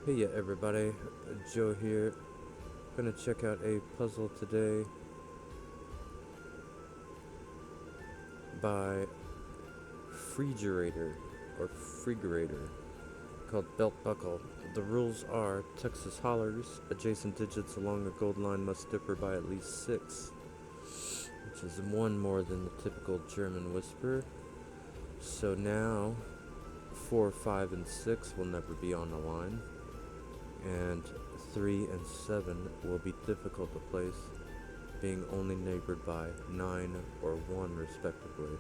Hey yeah everybody, Joe here. Gonna check out a puzzle today by Freegerator or Freegerator called Belt Buckle. The rules are Texas hollers, adjacent digits along a gold line must differ by at least 6, which is one more than the typical German whisper. So now 4, 5, and 6 will never be on the line, and 3 and 7 will be difficult to place, being only neighbored by 9 or 1 respectively.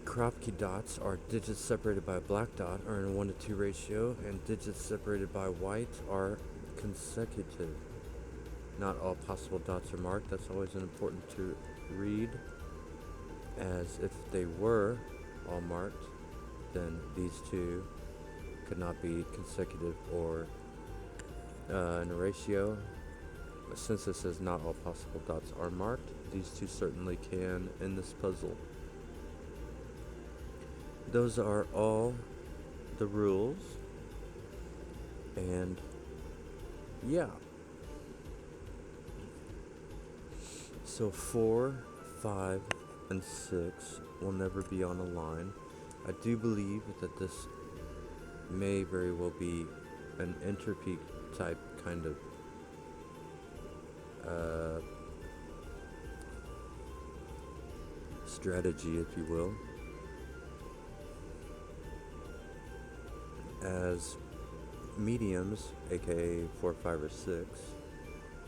Kropke dots are digits separated by a black dot are in a 1 to 2 ratio, and digits separated by white are consecutive. Not all possible dots are marked. That's always important to read, as if they were all marked, then these two could not be consecutive or in a ratio. Since it says not all possible dots are marked, these two certainly can in this puzzle. Those are all the rules, and yeah. So 4, 5, and 6 will never be on a line. I do believe that this may very well be an entropy type kind of strategy, if you will, as mediums, aka 4, 5, or 6,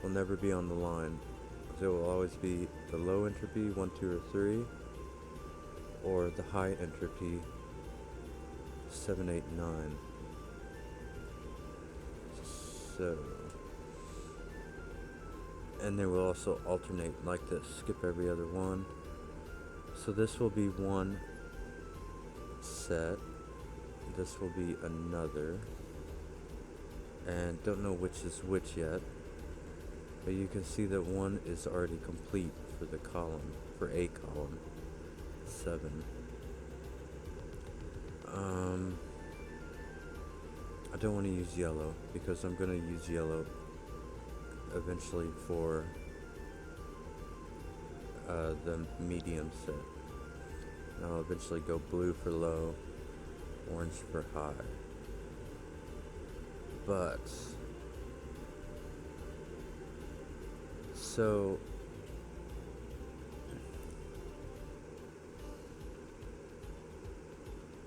will never be on the line. There will always be the low entropy 1, 2, or 3, or the high entropy 7, 8, 9. So, and they will also alternate like this, skip every other one. So this will be one set, this will be another, and don't know which is which yet, but you can see that one is already complete for the column, for a column, 7. I don't want to use yellow, because I'm going to use yellow eventually for the medium set. And I'll eventually go blue for low, orange for high. But so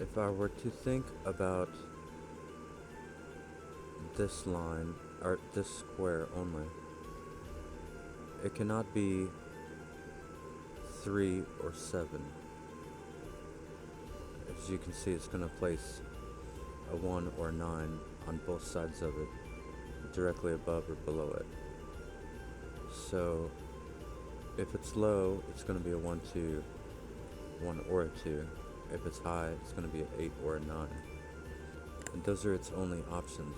if I were to think about this line, or this square only, it cannot be 3 or 7. As you can see, it's going to place a 1 or 9 on both sides of it, directly above or below it. So if it's low, it's going to be a 1, 2, 1 or a 2. If it's high, it's going to be an 8 or a 9. And those are its only options.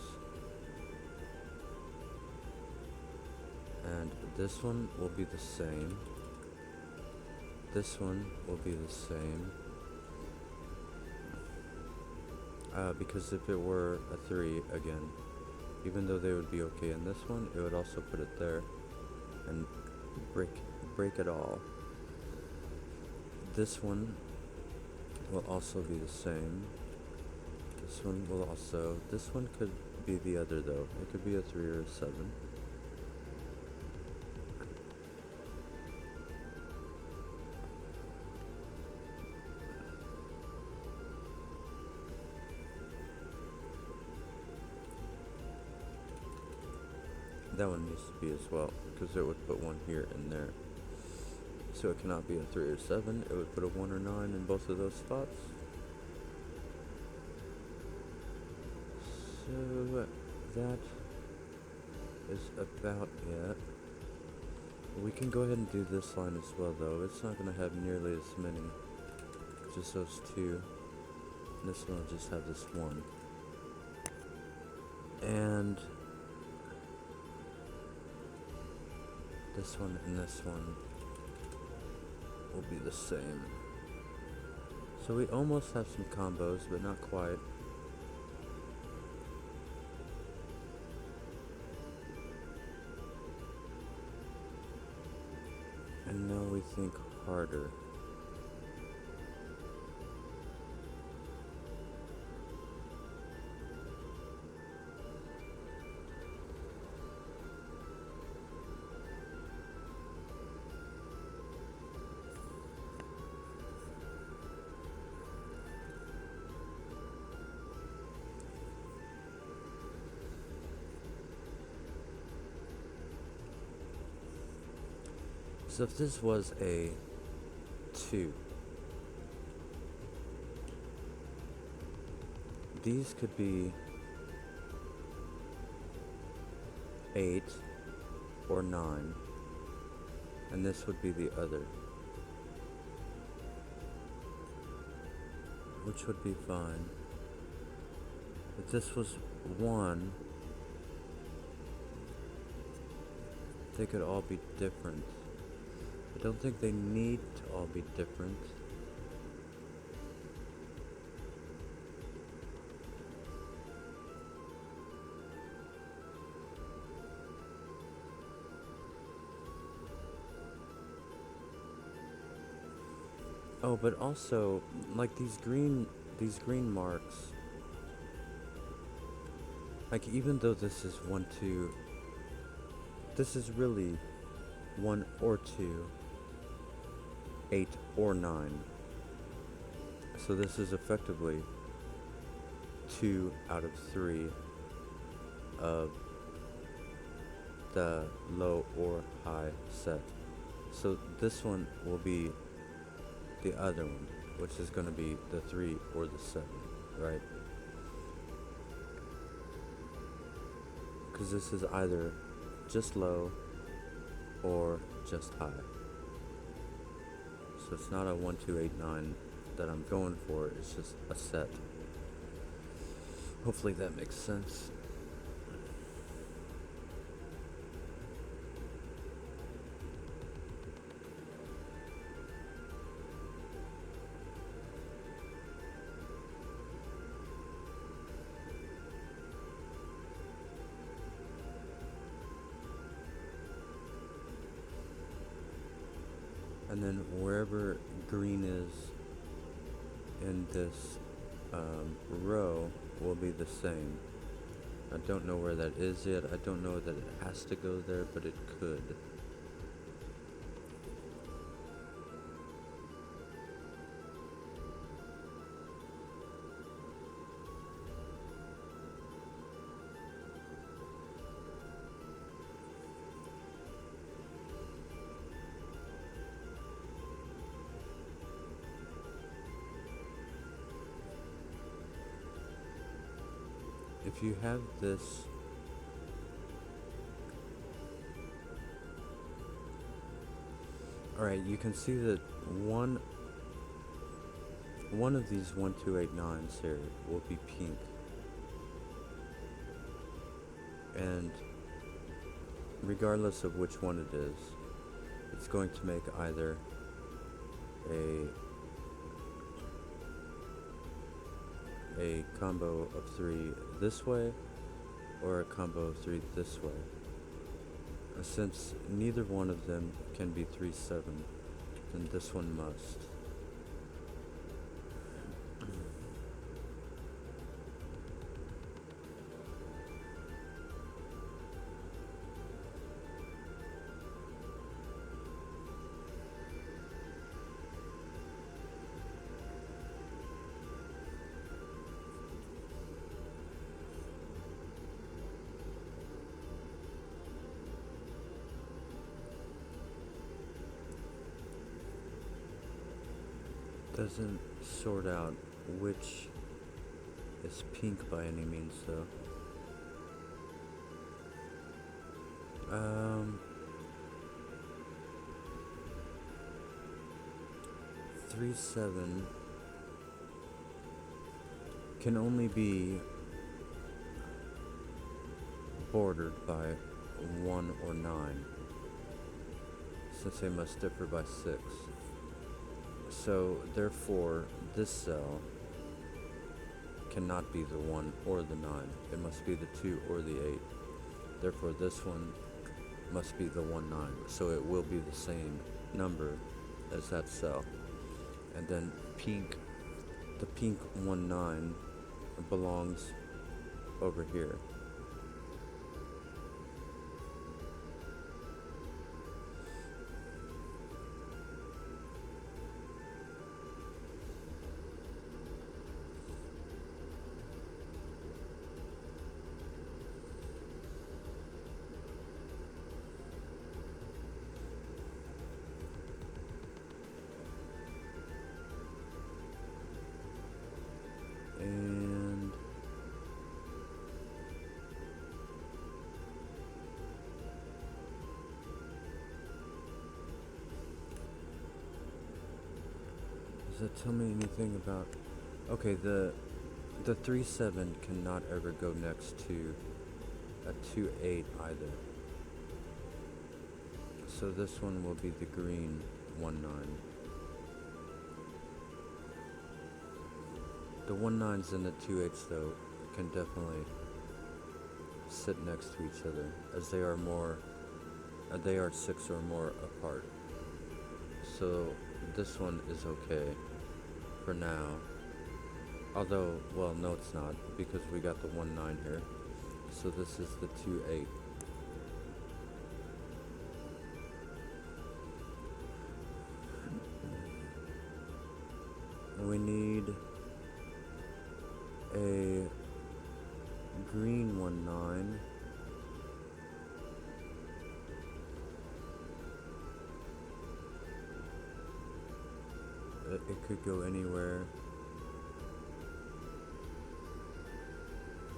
And this one will be the same. This one will be the same. Because if it were a 3, again, even though they would be okay in this one, it would also put it there and break it all. This one will also be the same. This one will also, this one could be the other though. It could be a 3 or a 7. That one needs to be as well, because it would put 1 here and there. So it cannot be a 3 or 7, it would put a 1 or 9 in both of those spots. So that is about it. We can go ahead and do this line as well though. It's not going to have nearly as many, just those 2. And this one will just have this 1. And this one and this one will be the same. So we almost have some combos, but not quite. And now we think harder. So if this was a 2, these could be 8 or 9, and this would be the other, which would be fine. If this was 1, they could all be different. I don't think they need to all be different. Oh, but also, like these green marks, like even though this is 1, 2, this is really 1 or 2, 8 or 9. So this is effectively 2 out of 3 of the low or high set. So this one will be the other one, which is going to be the 3 or the 7, right? Because this is either just low or just high. So it's not a 1, 2, 8, 9 that I'm going for, it's just a set. Hopefully that makes sense. And then wherever green is in this row will be the same. I don't know where that is yet. I don't know that it has to go there, but it could. If you have this alright, you can see that one of these 1, 2, 8, 9s here will be pink. And regardless of which one it is, it's going to make either a combo of 3 this way or a combo of 3 this way. Since neither one of them can be 3, 7, then this one must. Doesn't sort out which is pink by any means, though. 3, 7 can only be bordered by 1 or 9, since they must differ by 6. So, therefore, this cell cannot be the 1 or the 9. It must be the 2 or the 8. Therefore, this one must be the 1, 9. So it will be the same number as that cell. And then the pink 19 belongs over here. And does that tell me anything about... Okay, the 37 cannot ever go next to a 28 either. So this one will be the green 19. The 19s and the 28s though can definitely sit next to each other, as they are 6 or more apart. So this one is okay for now. Although, well, no it's not, because we got the 19 here. So this is the 28. And we need a green 19. It could go anywhere.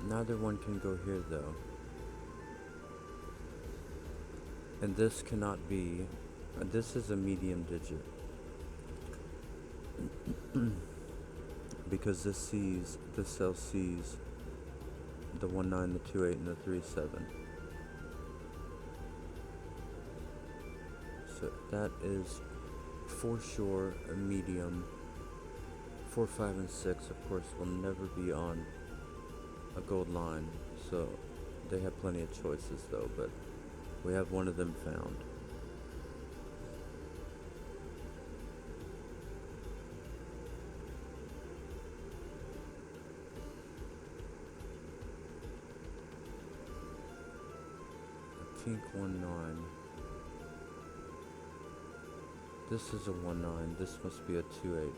Neither one can go here though. And this cannot be, this is a medium digit. Because this cell sees the 19, the 28, and the 37. So that is for sure a medium. 4, 5, and 6 of course will never be on a gold line, so they have plenty of choices though, but we have one of them found. A pink 19. This is a 19. This must be a 28.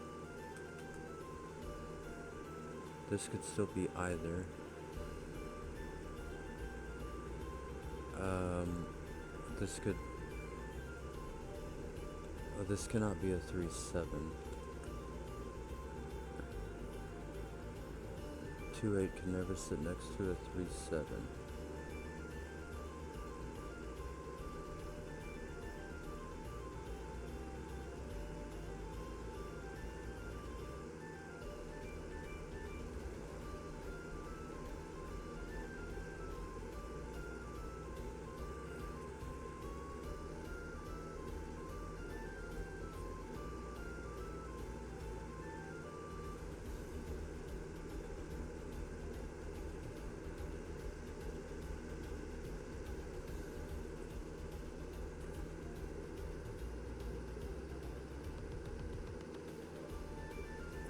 This could still be either. This could... Oh, this cannot be a 3-7. 2-8 can never sit next to a 3-7.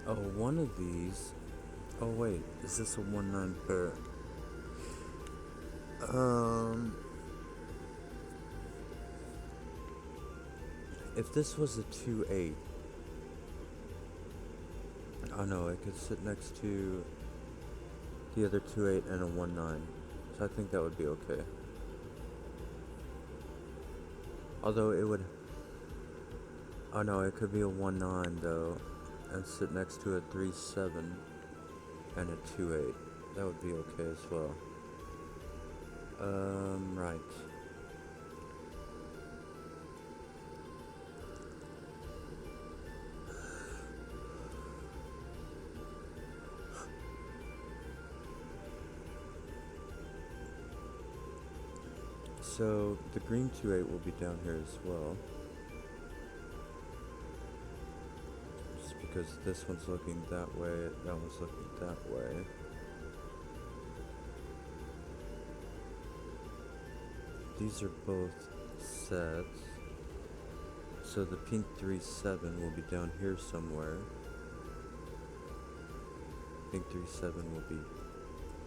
Oh, one of these... Oh wait, is this a 1-9 pair? If this was a 2-8... Oh no, it could sit next to the other 2-8 and a 1-9. So I think that would be okay. Although it would... Oh no, it could be a 1-9 though, and sit next to a 3-7 and a 2-8. That would be okay as well. Right. So the green 2-8 will be down here as well. Just because this one's looking that way, that one's looking that way. These are both sets. So the pink 3-7 will be down here somewhere. Pink 3-7 will be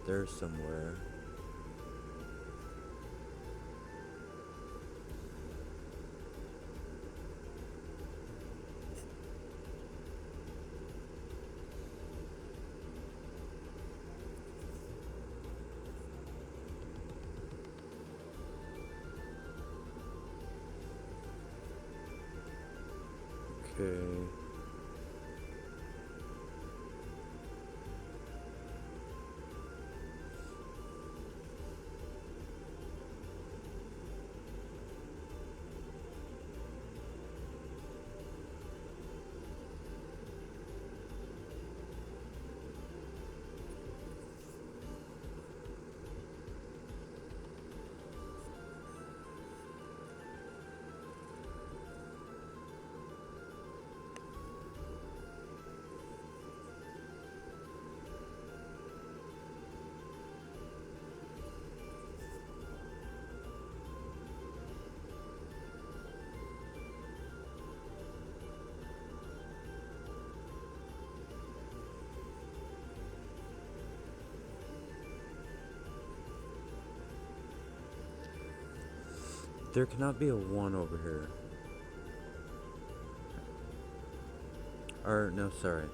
there somewhere. Okay. There cannot be a 1 over here. Or, no, sorry.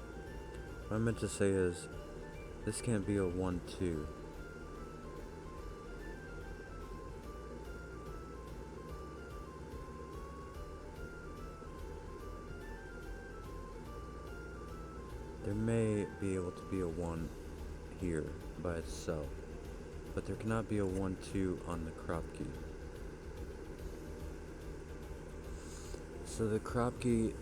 What I meant to say is, this can't be a 1-2. There may be able to be a 1 here by itself, but there cannot be a 1-2 on the crop key. So the crop key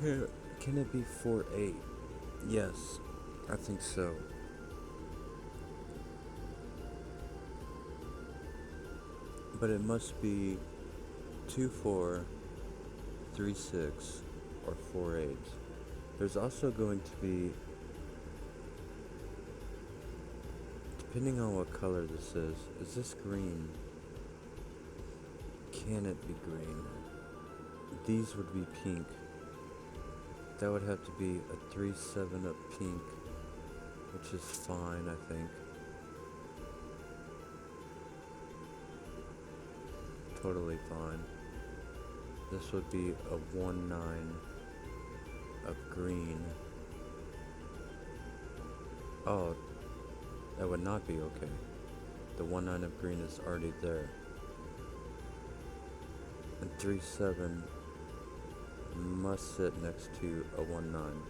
can it be 4-8? Yes, I think so. But it must be 2-4, 3-6, or 4-8. There's also going to be, depending on what color this is this green? Can it be green? These would be pink. That would have to be a 3-7 of pink, which is fine, I think. Totally fine. This would be a 1-9 of green. Oh, that would not be okay. The 1-9 of green is already there. And 3-7 must sit next to a 1-9.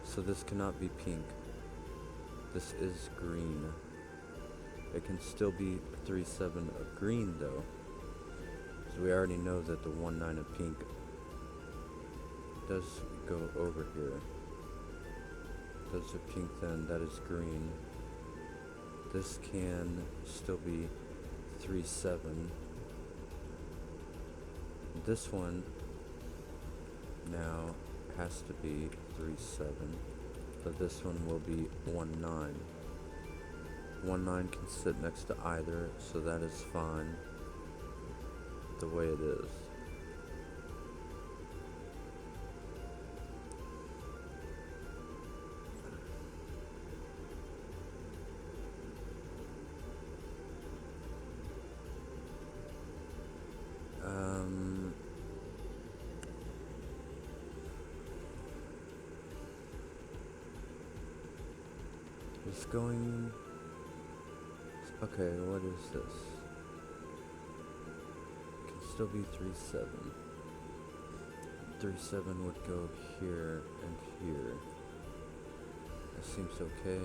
So this cannot be pink. This is green. It can still be 3-7 of green though. So we already know that the 1-9 of pink does go over here. That's a pink then, that is green. This can still be 3-7. This one now has to be 3-7, but this one will be 1-9. 1-9 can sit next to either, so that is fine the way it is. It's going... Okay, what is this? Can still be 3-7. 3-7 would go here and here. That seems okay.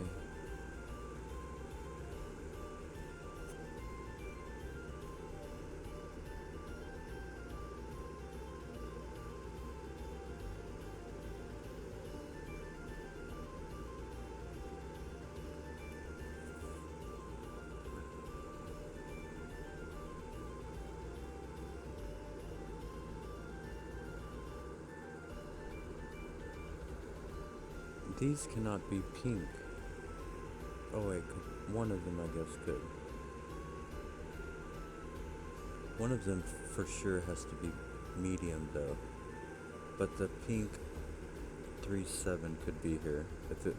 These cannot be pink. Oh wait, one of them I guess could. One of them for sure has to be medium though. But the pink 3-7 could be here if it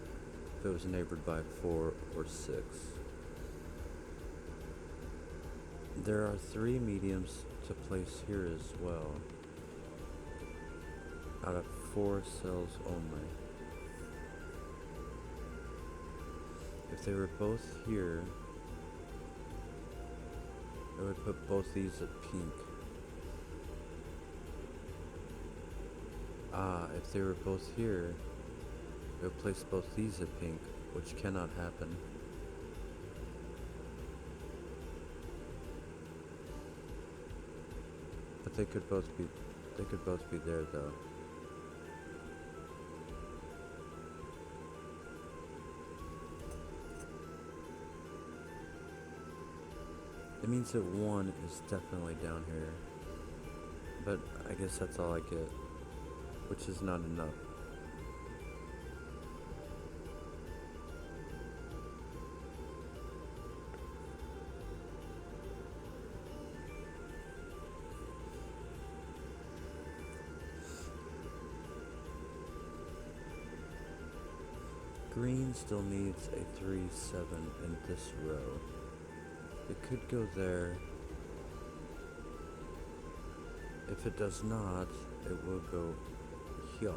was neighbored by 4 or 6. There are 3 mediums to place here as well, out of 4 cells only. If they were both here, I would put both these at pink. If they were both here, I would place both these at pink, which cannot happen. But they could both be there though. It means that 1 is definitely down here. But I guess that's all I get, which is not enough. Green still needs a 3-7 in this row. It could go there. If it does not, it will go here.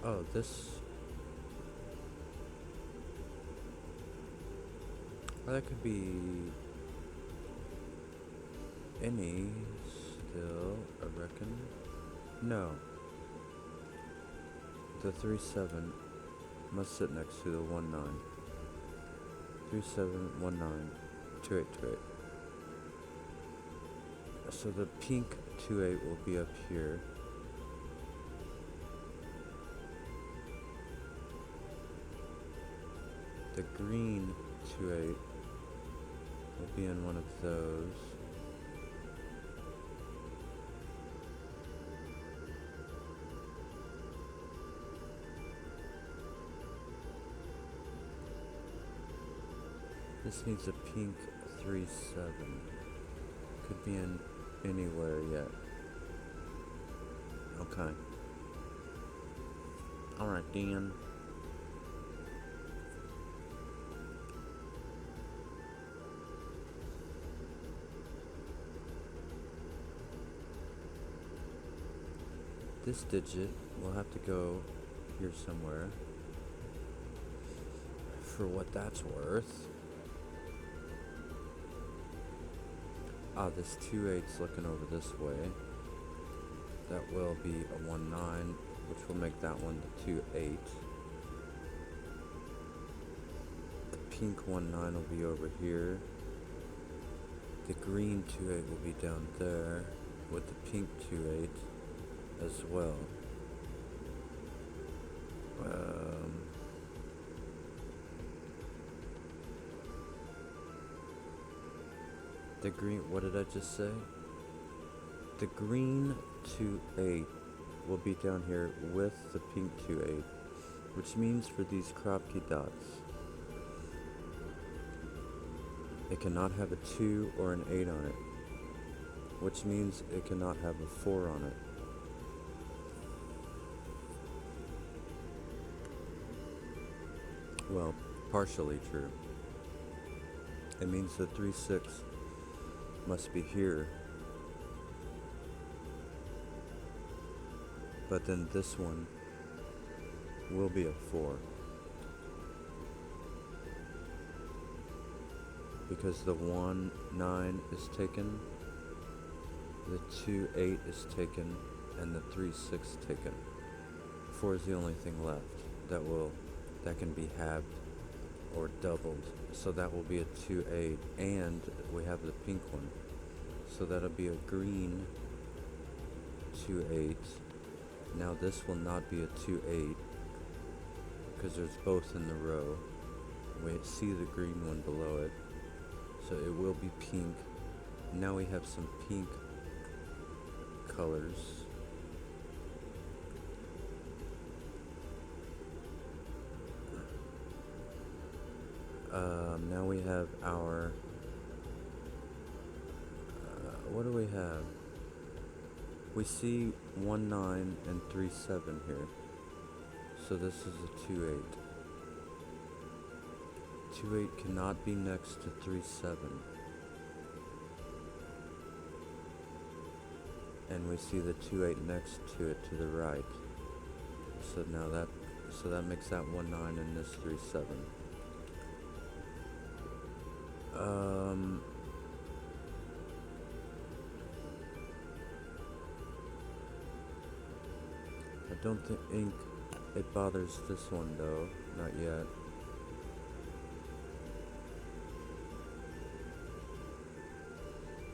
Oh, this... Well, that could be... any... still, I reckon. No. The 3-7 must sit next to the 1-9. 3-7, 1-9, 2-8, 2-8. So the pink 2-8 will be up here. The green 2-8 will be in one of those. This needs a pink 3-7. Could be in anywhere yet. Okay. Alright, Dan. This digit will have to go here somewhere for what that's worth. This 2-8's looking over this way. That will be a 1-9, which will make that one the 2-8. The pink 1-9 will be over here. The green 2-8 will be down there with the pink 2-8 as well. The green, what did I just say? The green 2-8 will be down here with the pink 2-8, which means for these Kropke dots, it cannot have a 2 or an 8 on it, which means it cannot have a 4 on it. Well, partially true. It means the 3-6 must be here. But then this one will be a 4. Because the 1-9 is taken, the 2-8 is taken, and the 3-6 taken. 4 is the only thing left. that can be halved or doubled. So that will be a 2/8, and we have the pink one. So that'll be a green 2/8. Now this will not be a 2/8 because there's both in the row. We see the green one below it, so it will be pink. Now we have some pink colors. Now we have our, what do we have? We see 1/9 and 3/7 here. So this is a 2/8. 2/8 cannot be next to 3/7. And we see the 2/8 next to it to the right. So now that makes that 1/9 and this 3/7. I don't think it bothers this one though, not yet.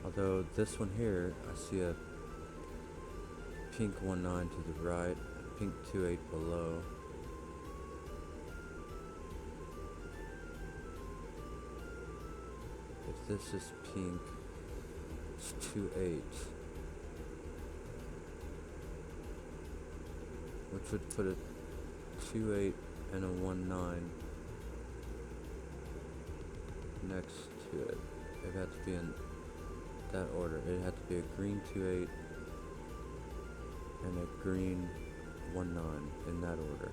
Although this one here, I see a pink 1/9 to the right, a pink 2/8 below. If this is pink, it's 2/8. Which would put a 2/8 and a 1/9 next to it. It had to be in that order. It had to be a green 2/8 and a green 1/9 in that order.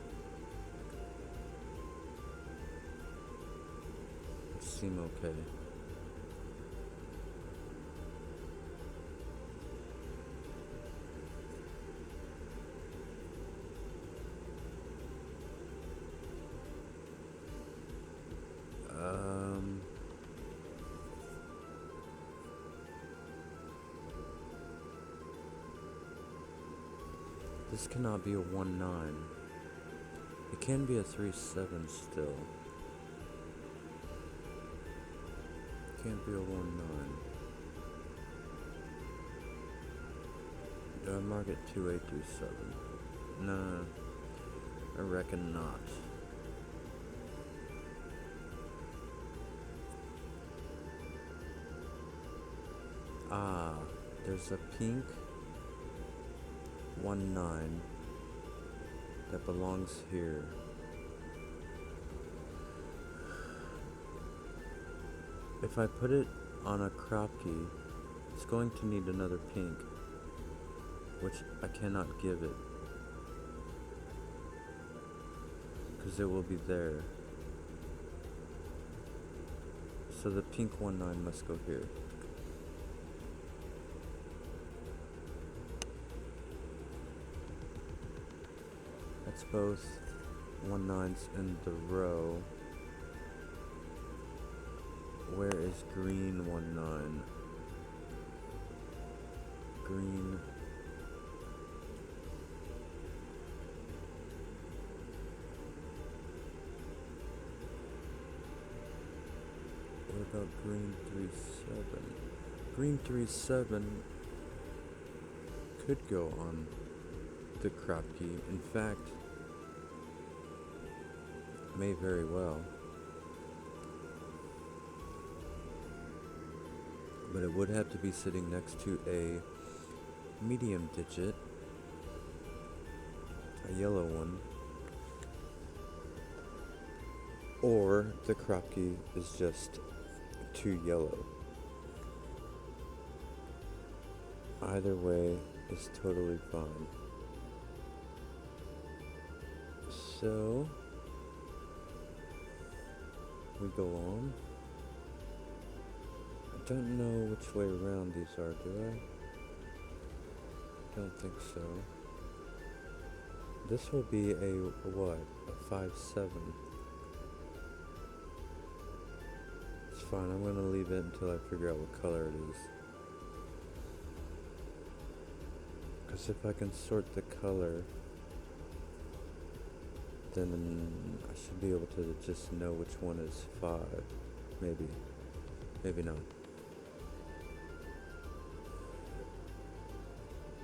It seemed okay. This cannot be a 1/9. It can be a 3/7 still. Can't be a 1/9. Do I mark it 2/837? No, I reckon not. Ah, there's a pink 1/9 that belongs here. If I put it on a crop key, it's going to need another pink, which I cannot give it because it will be there. So the pink 1/9 must go here. That's both 1/9s in the row. Where is green 1/9? Green. What about green 3/7? Green 3/7 could go on the crop key. In fact, may very well. But it would have to be sitting next to a medium digit, a yellow one, or the crop key is just too yellow. Either way is totally fine. So we go on. I don't know which way around these are, do I? Don't think so. This will be a what? A 5/7. It's fine, I'm gonna leave it until I figure out what color it is. Because if I can sort the color, then I should be able to just know which one is 5. Maybe. Maybe not.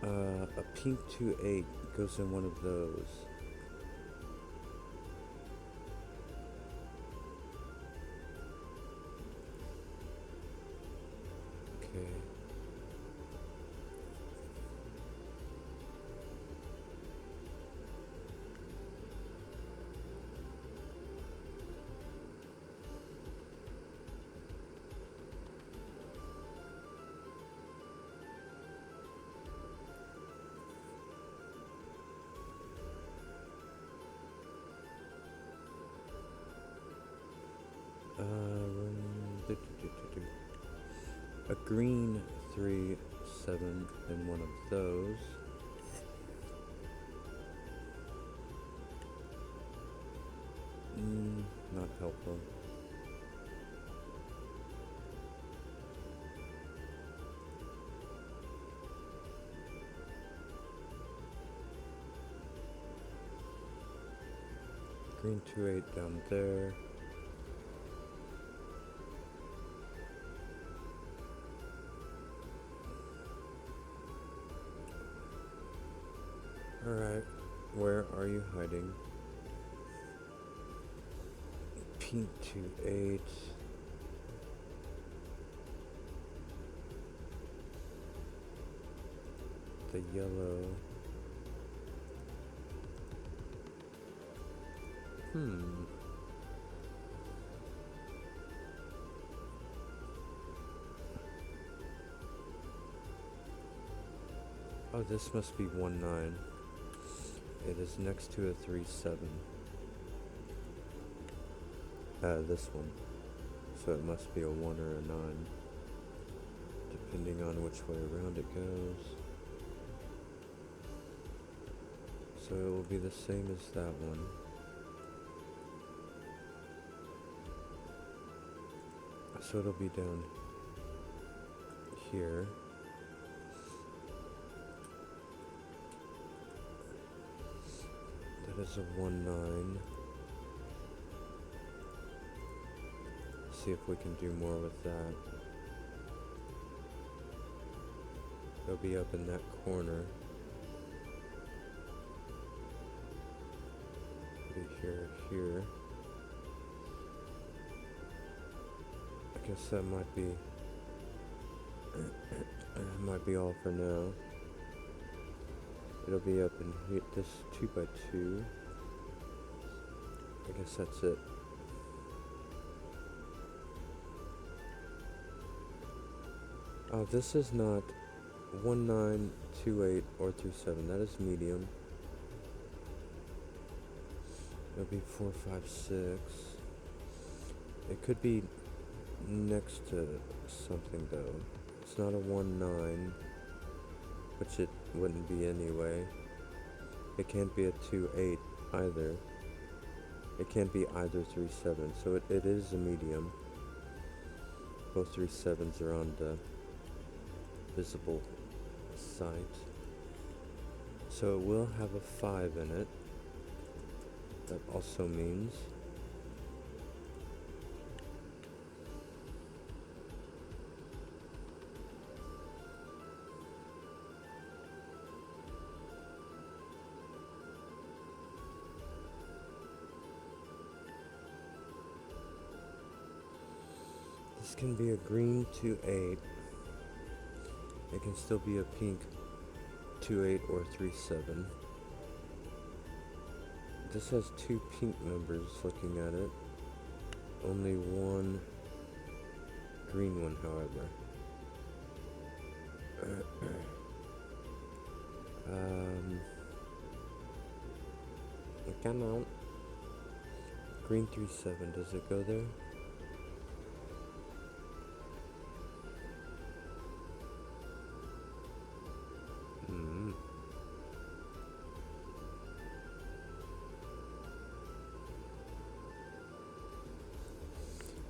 A pink 2-8 goes in one of those. Okay. A green 3, 7 in one of those. Not helpful. Green 2-8 down there. Alright, where are you hiding? Pink 2-8. The yellow. Oh, this must be 1-9. It is next to a 3-7. This one. So it must be a 1 or a 9. Depending on which way around it goes. So it will be the same as that one. So it'll be down here. That is a 1-9. See if we can do more with that. It'll be up in that corner. Be here. I guess that might be might be all for now. It'll be up in here, this 2x2. I guess that's it. Oh, this is not 1-9, 2-8, or 3-7. That is medium. It'll be 4, 5, 6. It could be next to something though. It's not a 1-9, which it wouldn't be anyway. It can't be a 2-8 either. It can't be either 3-7, so it is a medium. Both 3-7s are on the visible sight. So it will have a 5 in it. That also means this can be a green 2-8. It can still be a pink 2-8 or 3-7. This has 2 pink numbers looking at it. Only 1 green one, however. Come on. Green 3-7, does it go there?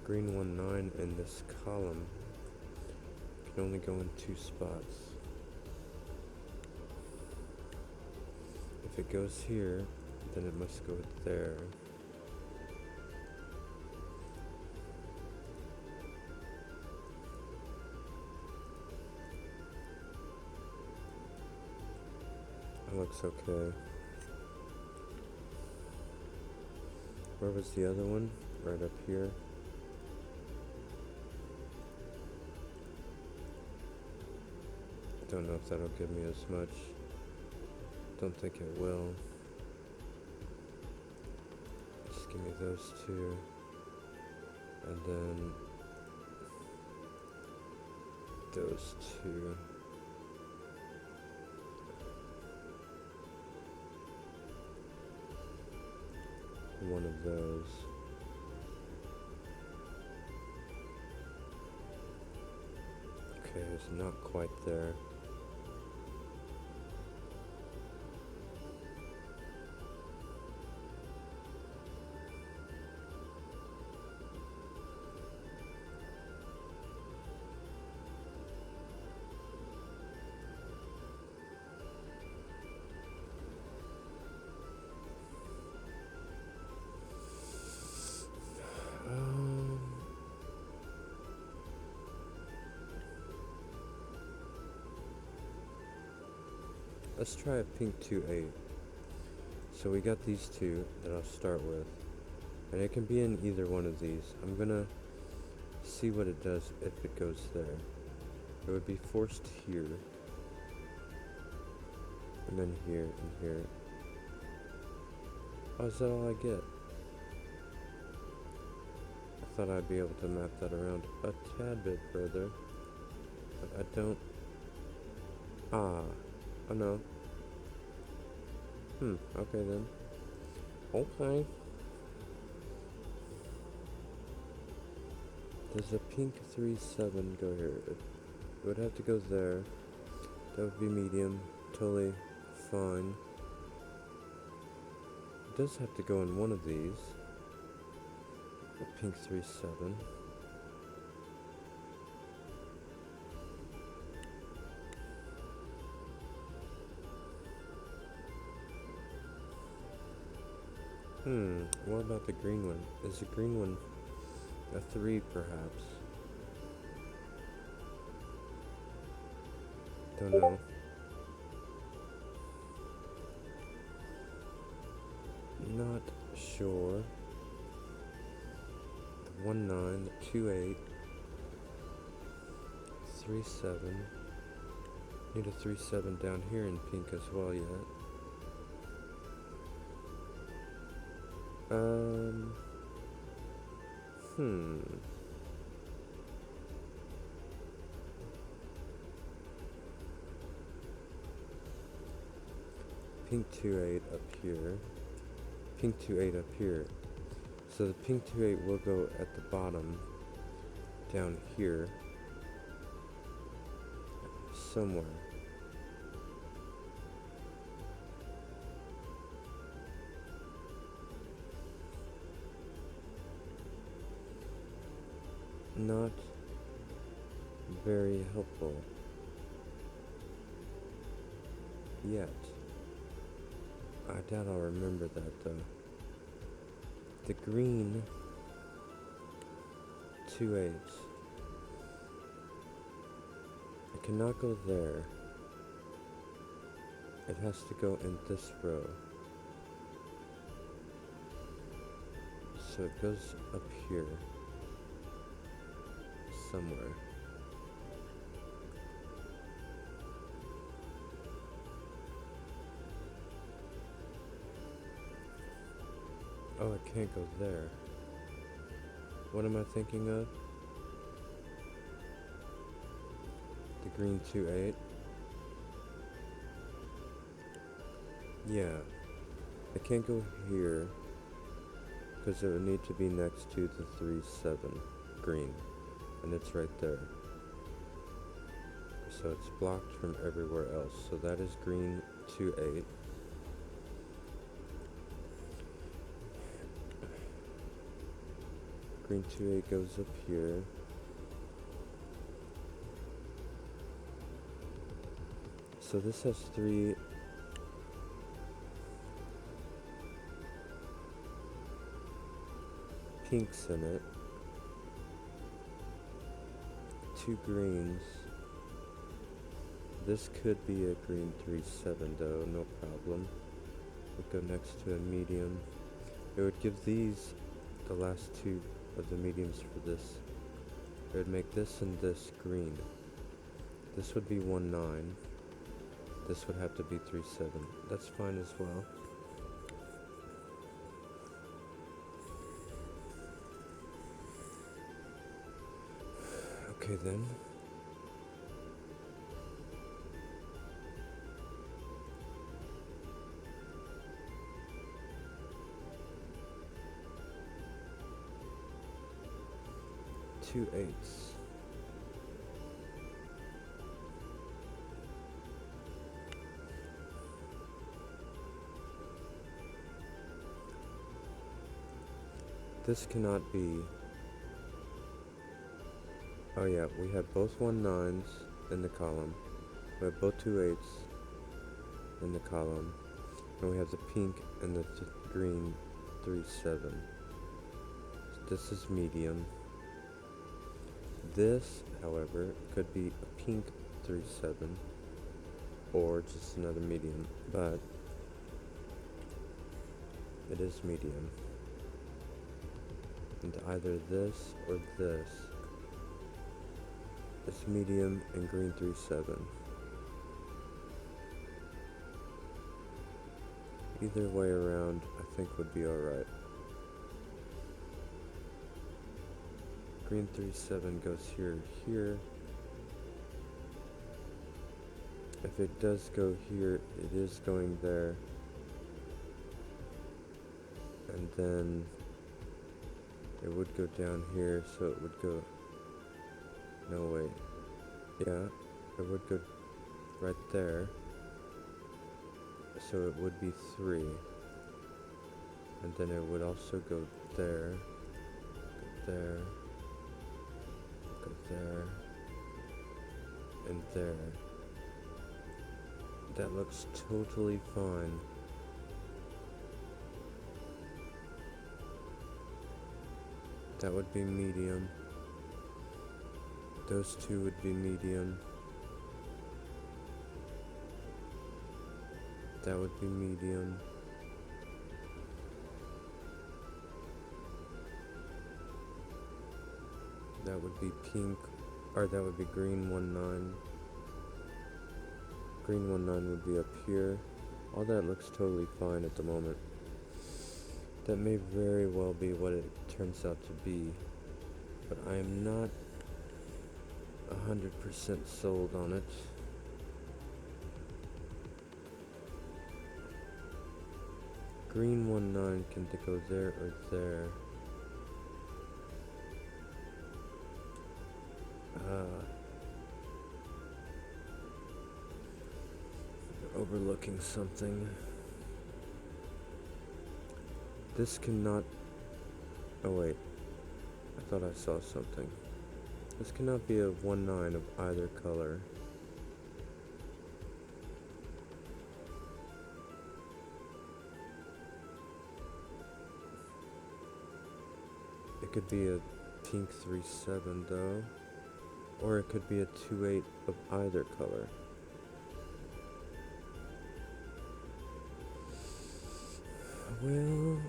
Green 1-9 in this column can only go in 2 spots. If it goes here, Then it must go there. That looks okay. Where was the other one? Right up here. Don't know if that'll give me as much. Don't think it will. Just give me those two. And then those two. One of those. Okay, it's not quite there. Let's try a pink 2-8. So we got these two that I'll start with. And it can be in either one of these. I'm gonna see what it does if it goes there. It would be forced here. And then here and here. Oh, is that all I get? I thought I'd be able to map that around a tad bit further. But I don't... Oh no. Okay then. Okay. Does a pink 3-7 go here? It would have to go there. That would be medium. Totally fine. It does have to go in one of these. A pink 3-7. What about the green one? Is the green one a 3 perhaps? Don't know. Not sure. The 1-9, the 2-8, 3-7. Need a 3-7 down here in pink as well yet. Pink 2-8 up here. Pink 2-8 up here. So the pink 2-8 will go at the bottom, down here, somewhere. Not very helpful yet. I doubt I'll remember that though. The green 2-8s. It cannot go there. It has to go in this row. So it goes up here. Somewhere. Oh, it can't go there. What am I thinking of? The green 2-8? Yeah. It can't go here because it would need to be next to the 3-7 green. And it's right there. So it's blocked from everywhere else. So that is green 2-8. Green 2-8 goes up here. So this has 3. pinks in it, 2 greens. This could be a green 3-7 though, no problem. Would go next to a medium. It would give these the last 2 of the mediums for this. It would make this and this green. This would be 1-9. This would have to be 3-7. That's fine as well. Okay then. Two 8s. This cannot be. Oh yeah, we have both 1-9s in the column. We have both 2 8s in the column. And we have the pink and the green 3-7. This is medium. This, however, could be a pink 3-7 or just another medium, but it is medium. And either this or this is medium and green 3-7. Either way around, I think would be alright. Green 3-7 goes here. If it does go here, it is going there. And then it would go down here, so it would go, no wait, yeah, it would go right there, so it would be 3, and then it would also go there, go there, and there. That looks totally fine. That would be medium. Those 2 would be medium. That would be medium. That would be pink, or that would be green 1-9. Green 1-9 would be up here. All that looks totally fine at the moment. That may very well be what it turns out to be, but I am not 100% sold on it. Green 1-9 can go there or there. Overlooking something. This cannot. Oh wait, I thought I saw something. This cannot be a 1-9 of either color. It could be a pink 3-7 though, or it could be a 2-8 of either color. Well,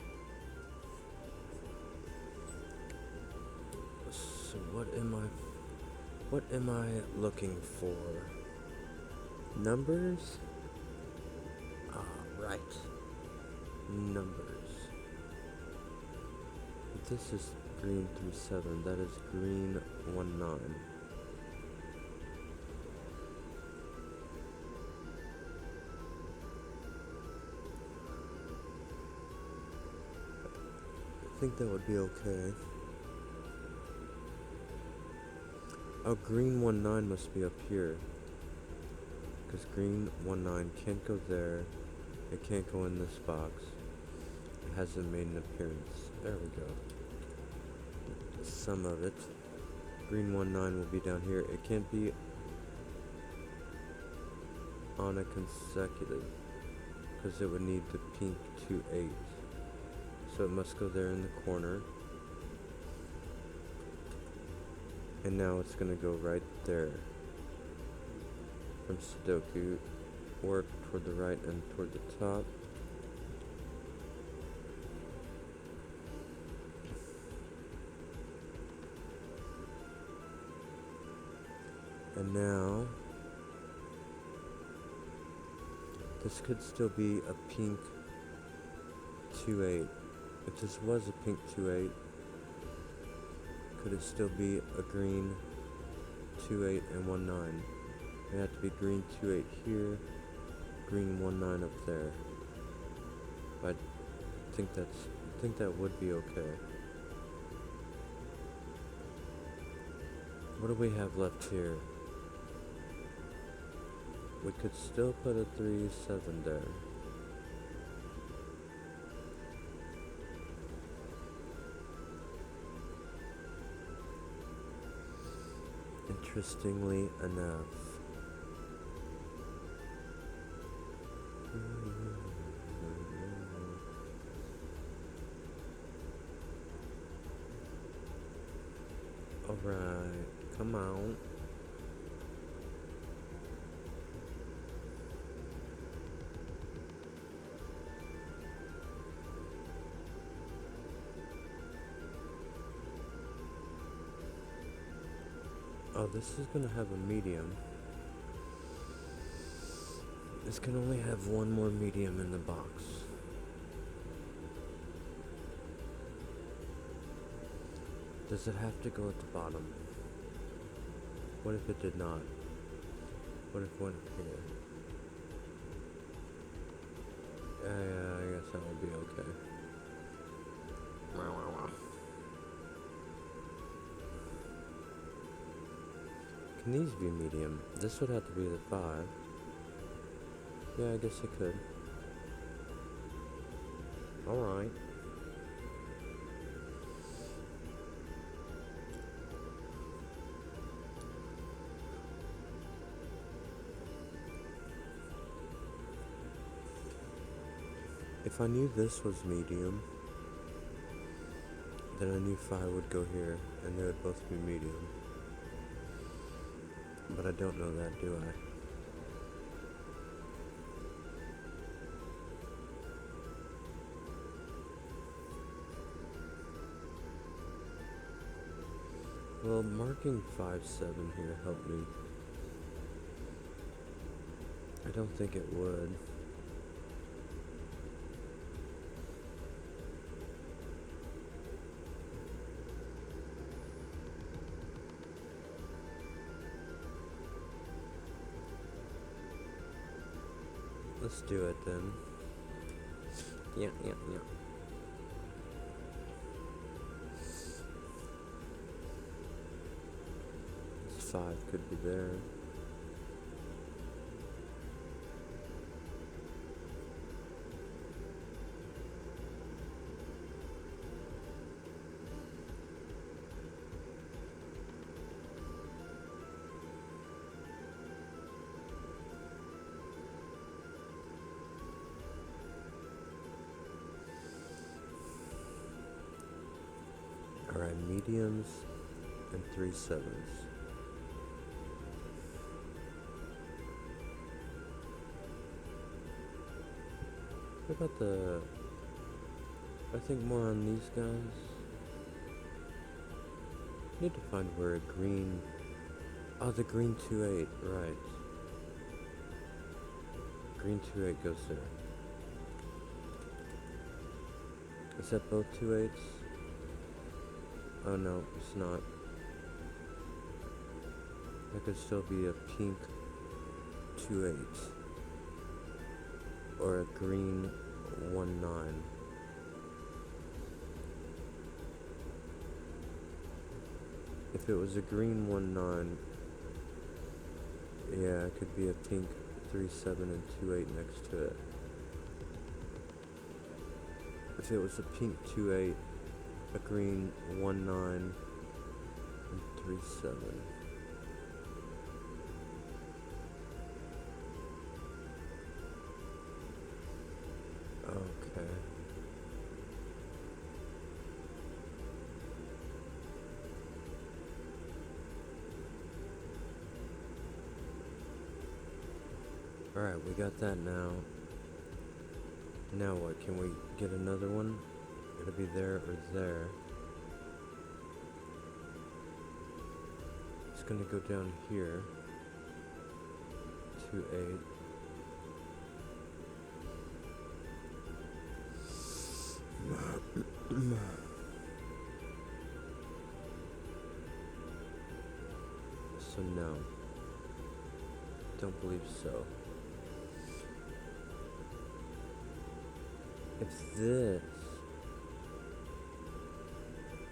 so what am I looking for? Numbers? Ah, right. Numbers. This is green 3-7, that is green 1-9. I think that would be okay. Oh, green 1-9 must be up here. Because green 1-9 can't go there. It can't go in this box. It hasn't made an appearance. There we go. Some of it. Green 1-9 will be down here. It can't be on a consecutive. Because it would need the pink 2-8. So it must go there in the corner. And now it's gonna go right there. From Sudoku, work toward the right and toward the top. And now, this could still be a pink 2-8. If this was a pink 2-8, could it still be a green 2-8 and 1-9? It had to be green 2-8 here, green 1-9 up there. I think that would be okay. What do we have left here? We could still put a 3-7 there. Interestingly enough. Alright, come on. Oh, this is gonna have a medium. This can only have one more medium in the box. Does it have to go at the bottom? What if it did not? What if it went here? Yeah, I guess that would be okay. Can these be medium? This would have to be the 5. Yeah, I guess it could. Alright. If I knew this was medium, then I knew 5 would go here, and they would both be medium. But I don't know that, do I? Well, marking 5-7 here helped me. I don't think it would. Let's do it then. Yeah. This 5 could be there. Alright, mediums and 3 7s. What about the... I think more on these guys. Need to find where a green... Oh, the green 2-8, right. Green 2-8 goes there. Is that both 2-8s? Oh no, it's not. That could still be a pink 2-8. Or a green 1-9. If it was a green 1-9, yeah, it could be a pink 3-7 and 2-8 next to it. If it was a pink 2-8, a green 1-9, and 3-7. Okay. Alright, we got that now. Now what? Can we get another one? It'll be there or there. It's gonna go down here. 2, 8. So no. Don't believe so. If this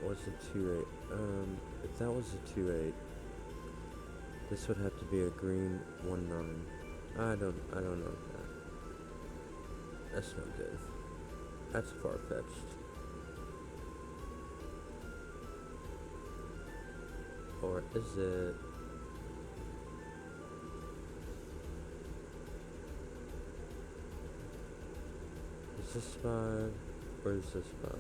was a 2, 8, if that was a 2, 8, this would have to be a green 1, 9. I don't know that. That's no good. That's far-fetched. Or is it? Is this 5? Or is this 5?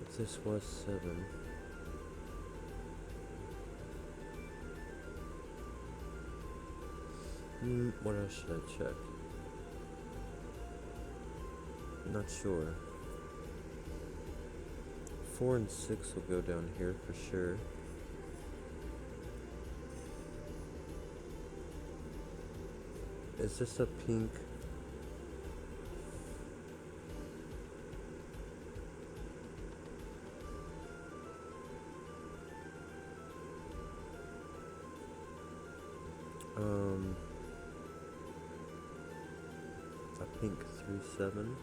If this was 7. What else should I check? Not sure. 4 and 6 will go down here for sure. Is this a pink? A pink 3, 7.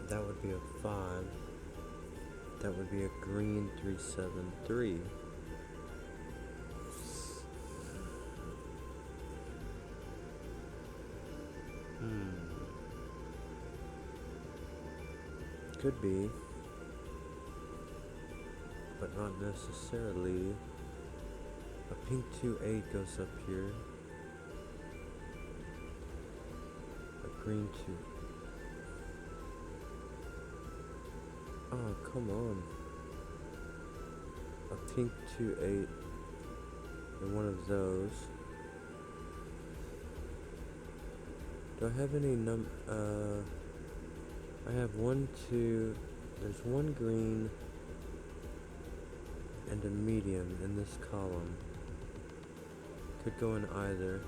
That would be a 5. That would be a green 3, 7, 3. Could be, but not necessarily. A pink 2, 8 goes up here. A green 2. Oh, come on. A pink 2, 8 and one of those. Do I have any I have 1, 2, there's 1 green and a medium in this column. Could go in either.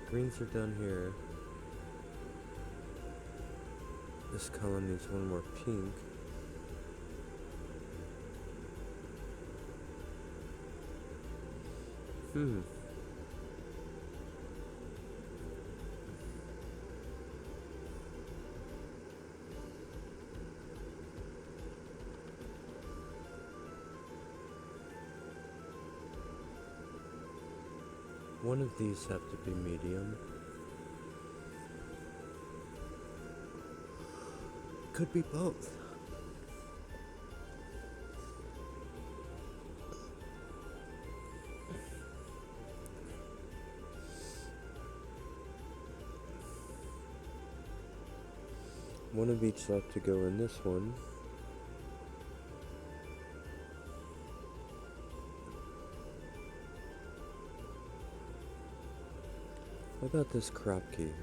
Greens are down here. This column needs 1 more pink. One of these have to be medium. Could be both. One of each left to go in this one. What about this crop key?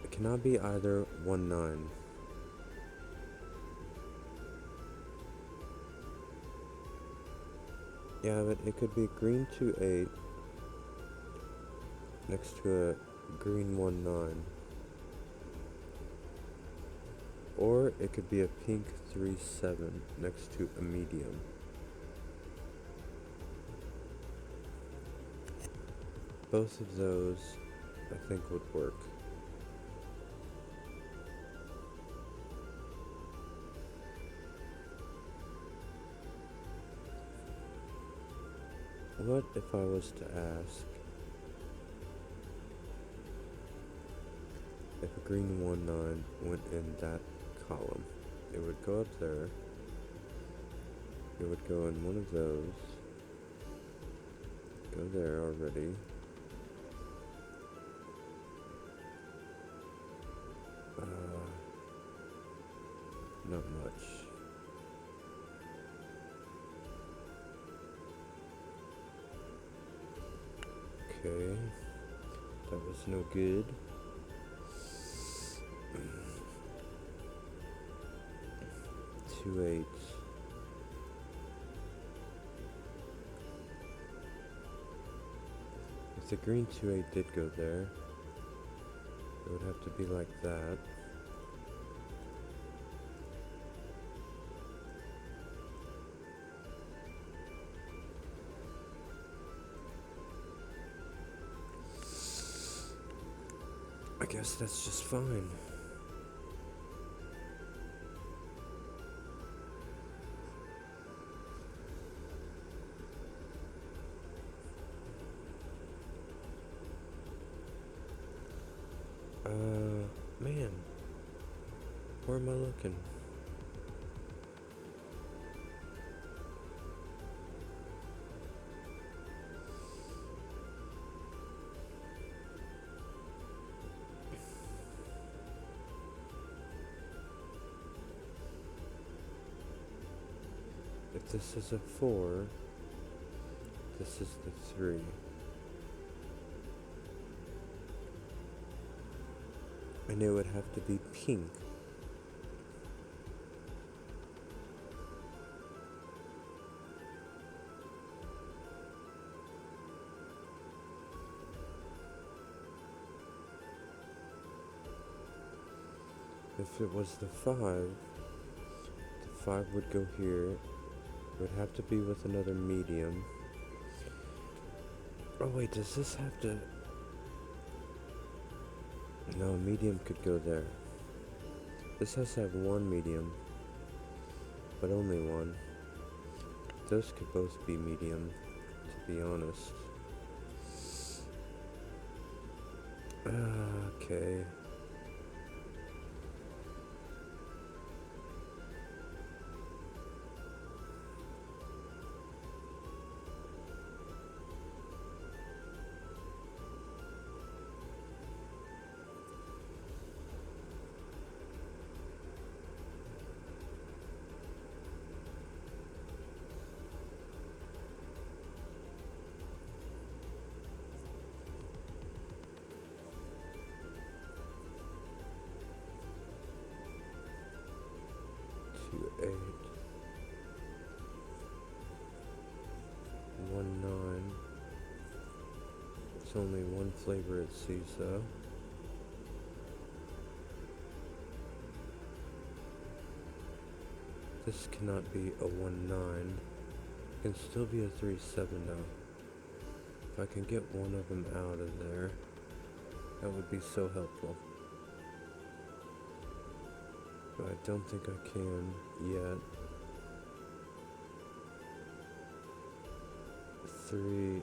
It cannot be either 1, 9. Yeah, but it could be green 2, 8 next to a green 1, 9. Or it could be a pink 3, 7 next to a medium. Both of those, I think, would work. What if I was to ask if a green 1, 9 went in that column? It would go up there. It would go in one of those. Go there already. Not much. Okay. That was no good. 2 8. If the green 2 8 did go there, it would have to be like that. I guess that's just fine. Man, where am I looking? If this is a 4, this is the 3. And it would have to be pink. If it was the 5 would go here. It would have to be with another medium. Oh wait, does this have to... No, medium could go there. This has to have one medium, but only one. Those could both be medium, to be honest. Okay. Two, 8. 1, 9. It's only one flavor it sees though. This cannot be a 1, 9. It can still be a 3, 7 though. If I can get one of them out of there, that would be so helpful. But I don't think I can yet. 3.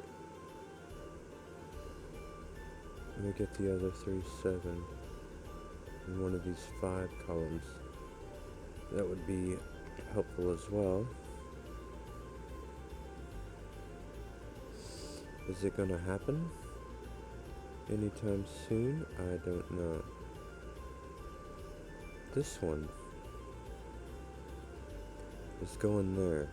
Let me get the other 3, 7 in one of these 5 columns. That would be helpful as well. Is it gonna happen anytime soon? I don't know. This one is going there.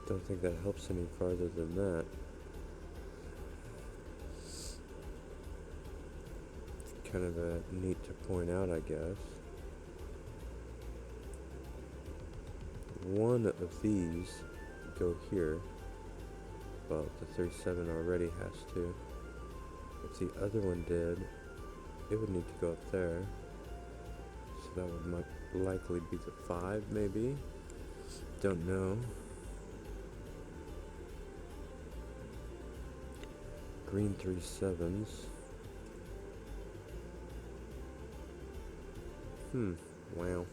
Don't think that helps any farther than that. Kind of neat to point out, I guess. One of these go here. Well, the 37 already has to. If the other one did, it would need to go up there. So that would likely be the 5, maybe. Don't know. Green 3 7s. Wow.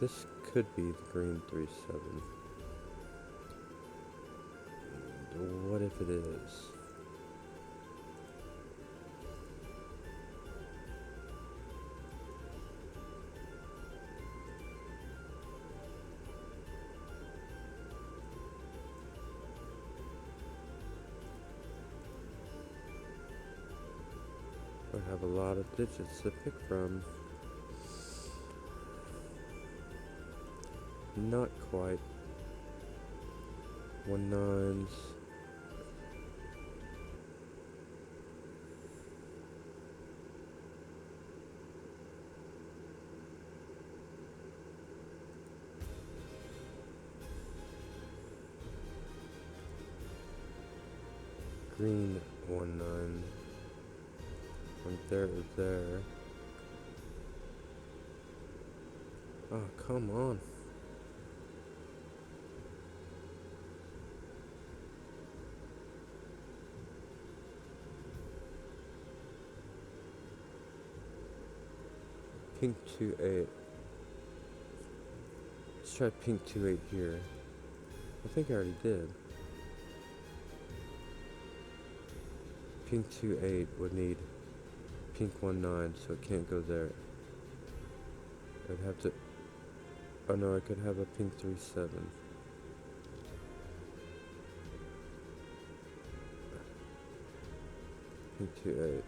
This could be the green 3 7. what if it is? I have a lot of digits to pick from. Not quite. 1 9s. Green 1 9. From there. Oh, come on. Pink 2 8. Let's try pink 2 8 here. I think I already did. Pink 2 8 would need pink 1 9, so it can't go there. I'd have to. Oh no, I could have a pink 3 7. Pink 2 8.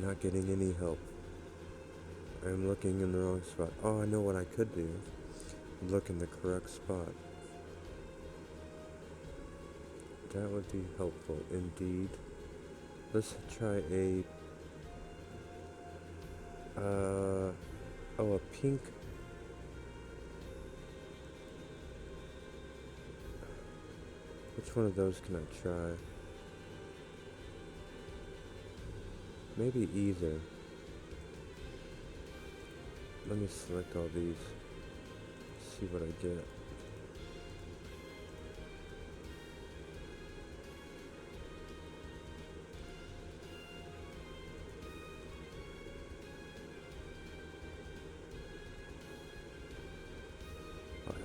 Not getting any help. I'm looking in the wrong spot. Oh, I know what I could do. Look in the correct spot. That would be helpful indeed. Let's try a a pink. Which one of those can I try? Maybe either. Let me select all these. See what I get.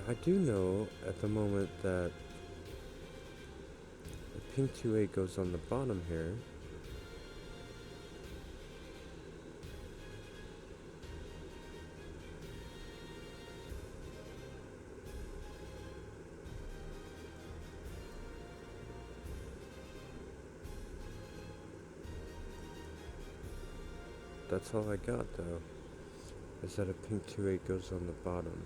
I do know at the moment that the pink 2 8 goes on the bottom here. That's all I got though, is that a pink 2 8 goes on the bottom.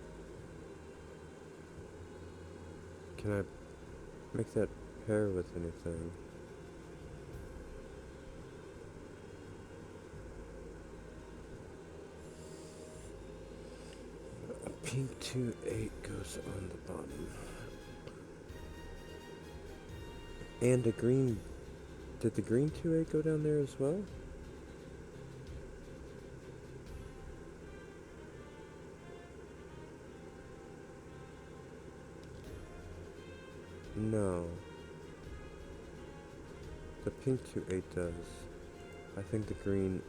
Can I make that pair with anything? A pink 2 8 goes on the bottom. And a green. Did the green 2 8 go down there as well? No. The pink 2 8 does. I think the green,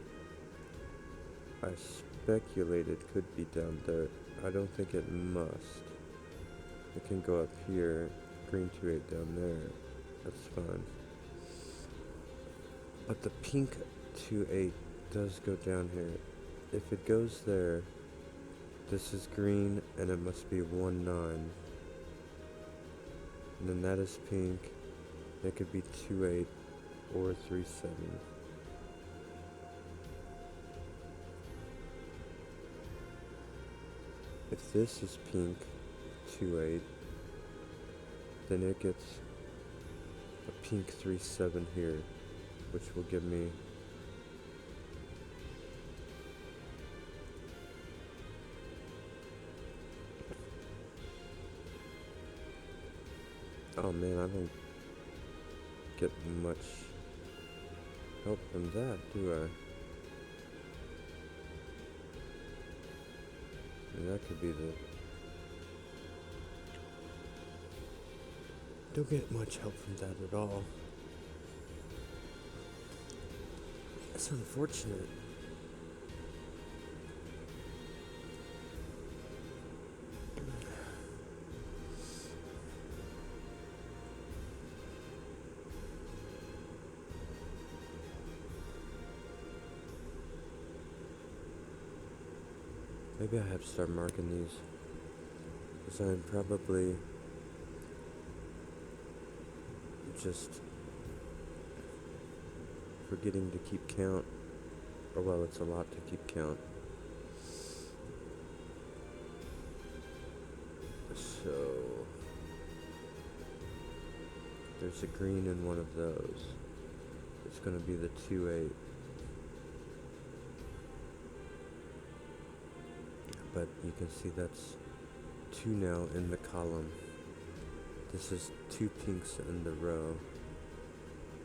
I speculated, could be down there. I don't think it must. It can go up here. Green 2 8 down there. That's fine. But the pink 2 8 does go down here. If it goes there, this is green and it must be 1 9. And then that is pink. It could be 2 8 or 3 7. If this is pink 2 8, then it gets a pink 3 7 here, which will give me oh man, I don't get much help from that, do I? And that could be Don't get much help from that at all. It's unfortunate. Maybe I have to start marking these, because I'm probably just forgetting to keep count, or well, it's a lot to keep count. So there's a green in one of those. It's going to be the 2-8. But you can see that's 2 now in the column. This is 2 pinks in the row.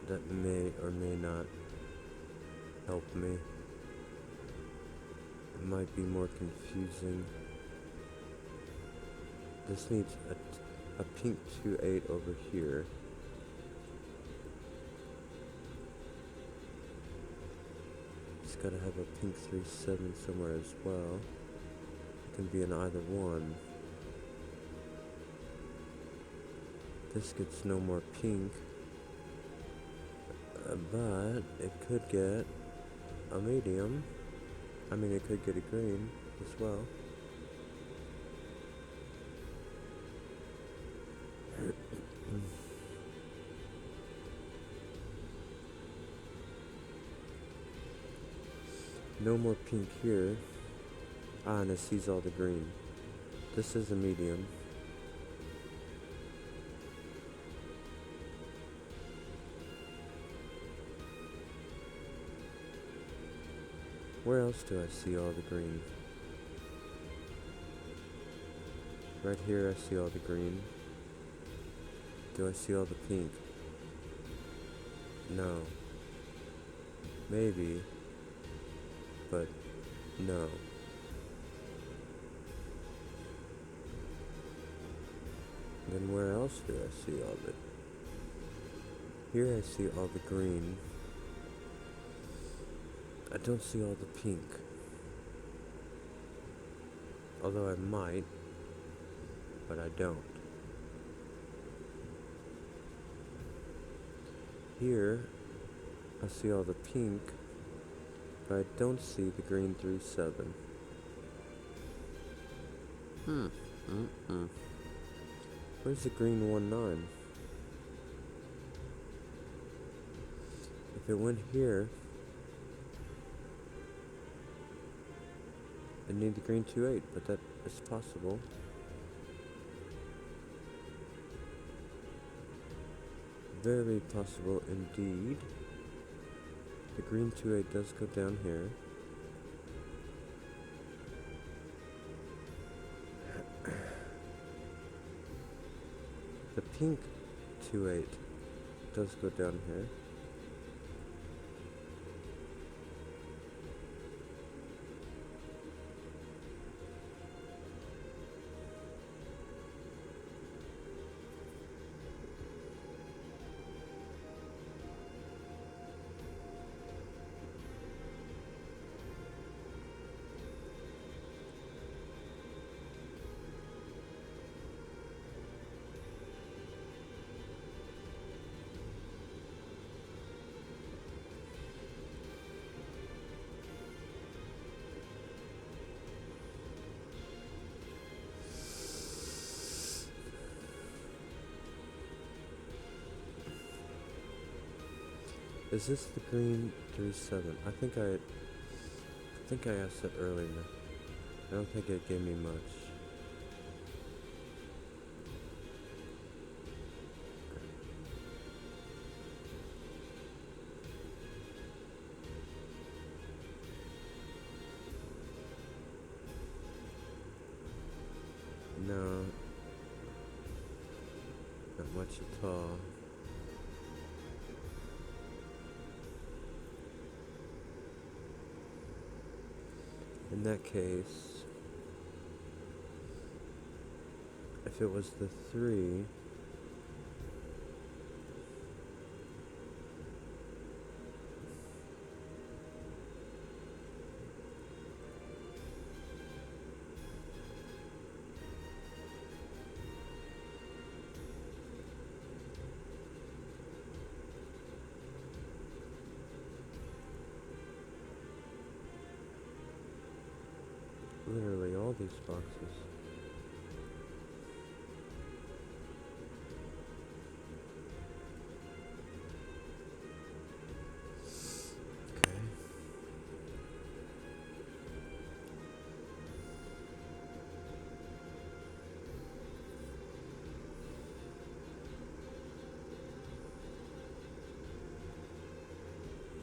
That may or may not help me. It might be more confusing. This needs a pink 2-8 over here. It's gotta have a pink 3-7 somewhere as well. It can be in either one. This gets no more pink, but it could get a medium. I mean, it could get a green as well. No more pink here. Ah, and it sees all the green. This is a medium. Where else do I see all the green? Right here I see all the green. Do I see all the pink? No. Maybe. But no. Then where else do I see all of it? Here I see all the green. I don't see all the pink. Although I might, but I don't. Here I see all the pink, but I don't see the green 3-7. Where's the green 1-9? If it went here, I need the green 2-8, but that is possible. Very possible indeed. The green 2-8 does go down here. The pink 2-8 does go down here. Is this the green 3-7? I think I asked that earlier. I don't think it gave me much. No, not much at all. In that case, if it was the 3, these boxes. Okay.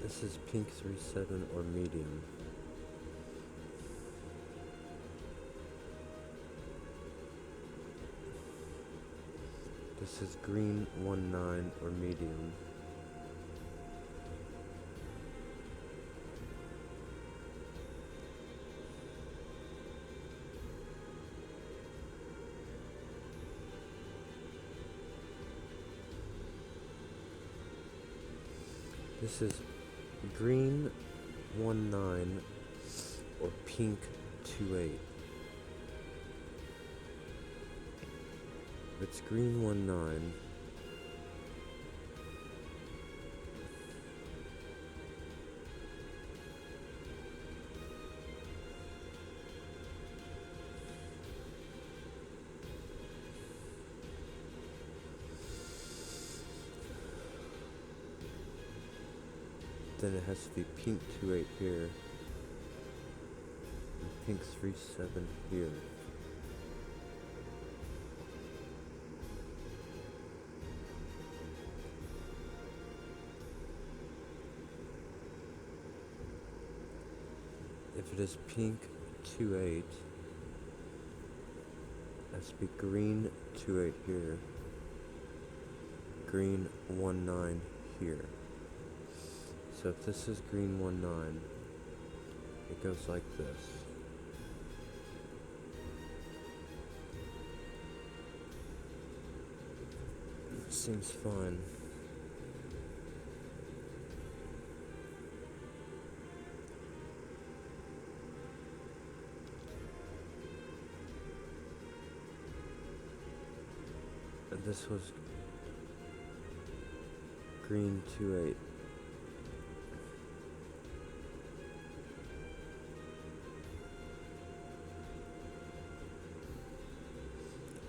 This is pink 37 or medium. This is green 19 or medium. This is green 19 or pink 28. It's green 19. Then it has to be pink 28 here. And pink 37 here. If it is pink 28, it has to be green 28 here. Green 19 here. So if this is green 19, it goes like this. Seems fine. And this was green 28.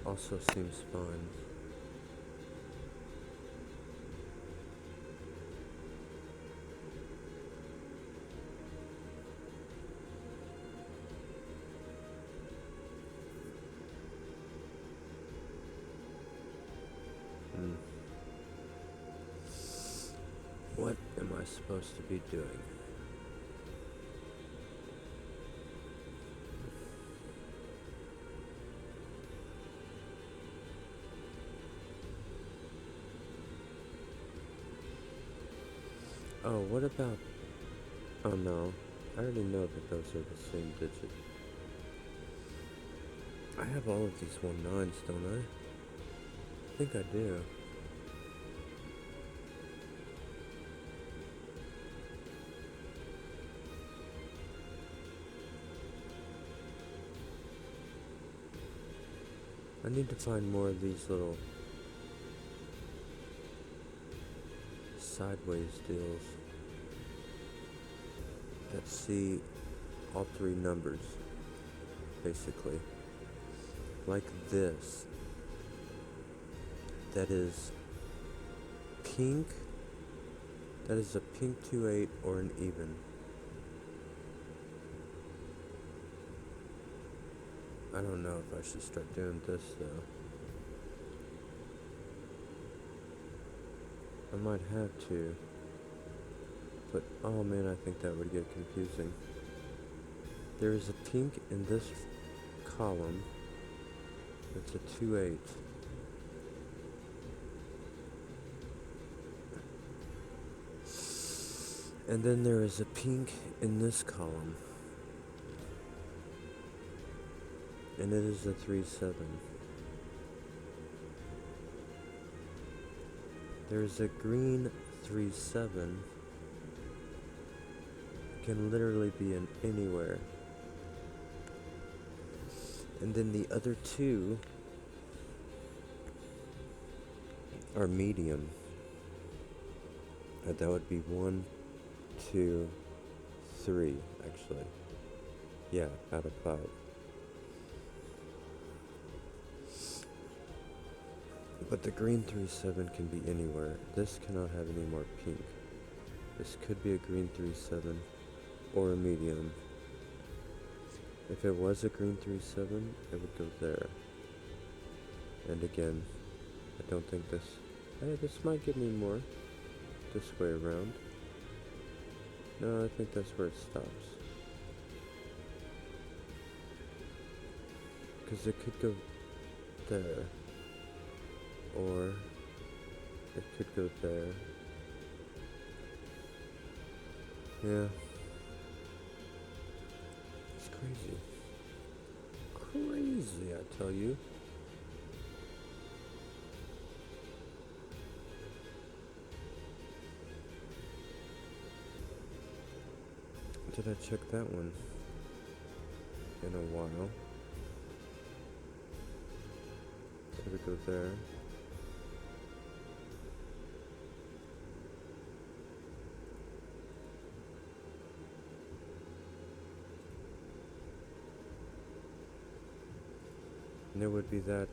Also seems fine. What am I supposed to be doing? Oh, what about... Oh no, I already know that those are the same digit. I have all of these 19s, don't I? I think I do. I need to find more of these little sideways deals that see all three numbers, basically. Like this. That is pink. That is a pink 28 or an even. I don't know if I should start doing this though. I might have to. But oh man, I think that would get confusing. There is a pink in this column. It's a 28. And then there is a pink in this column. And it is a 37. There's a green 37. It can literally be in anywhere. And then the other two are medium. That would be 1, 2, 3, actually. Yeah, out of 5. But the green 3-7 can be anywhere. This cannot have any more pink. This could be a green 3-7 or a medium. If it was a green 3-7, it would go there. And again, I don't think this... Hey, this might give me more. This way around. No, I think that's where it stops. Because it could go there. Or it could go there. Yeah. It's crazy. Crazy, I tell you. Did I check that one in a while? Could it go there? And it would be that.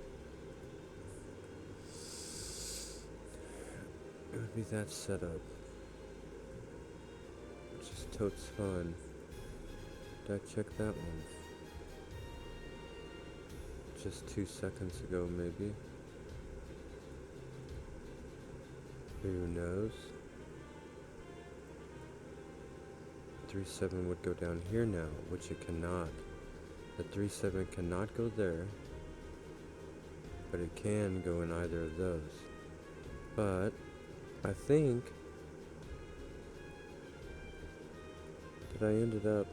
It would be that setup. Just totes fun. Did I check that one? Just 2 seconds ago, maybe. Who knows? 3-7 would go down here now, which it cannot. The 3-7 cannot go there, but it can go in either of those. But I think that I ended up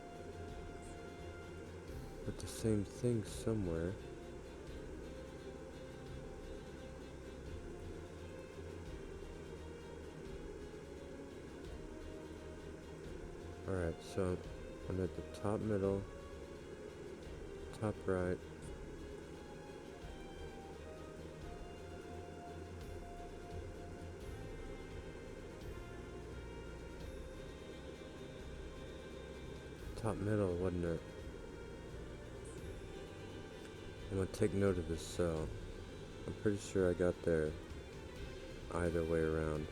with the same thing somewhere. Alright, so I'm at the top middle, top right, top middle, wasn't it? I'm gonna take note of this cell. I'm pretty sure I got there either way around.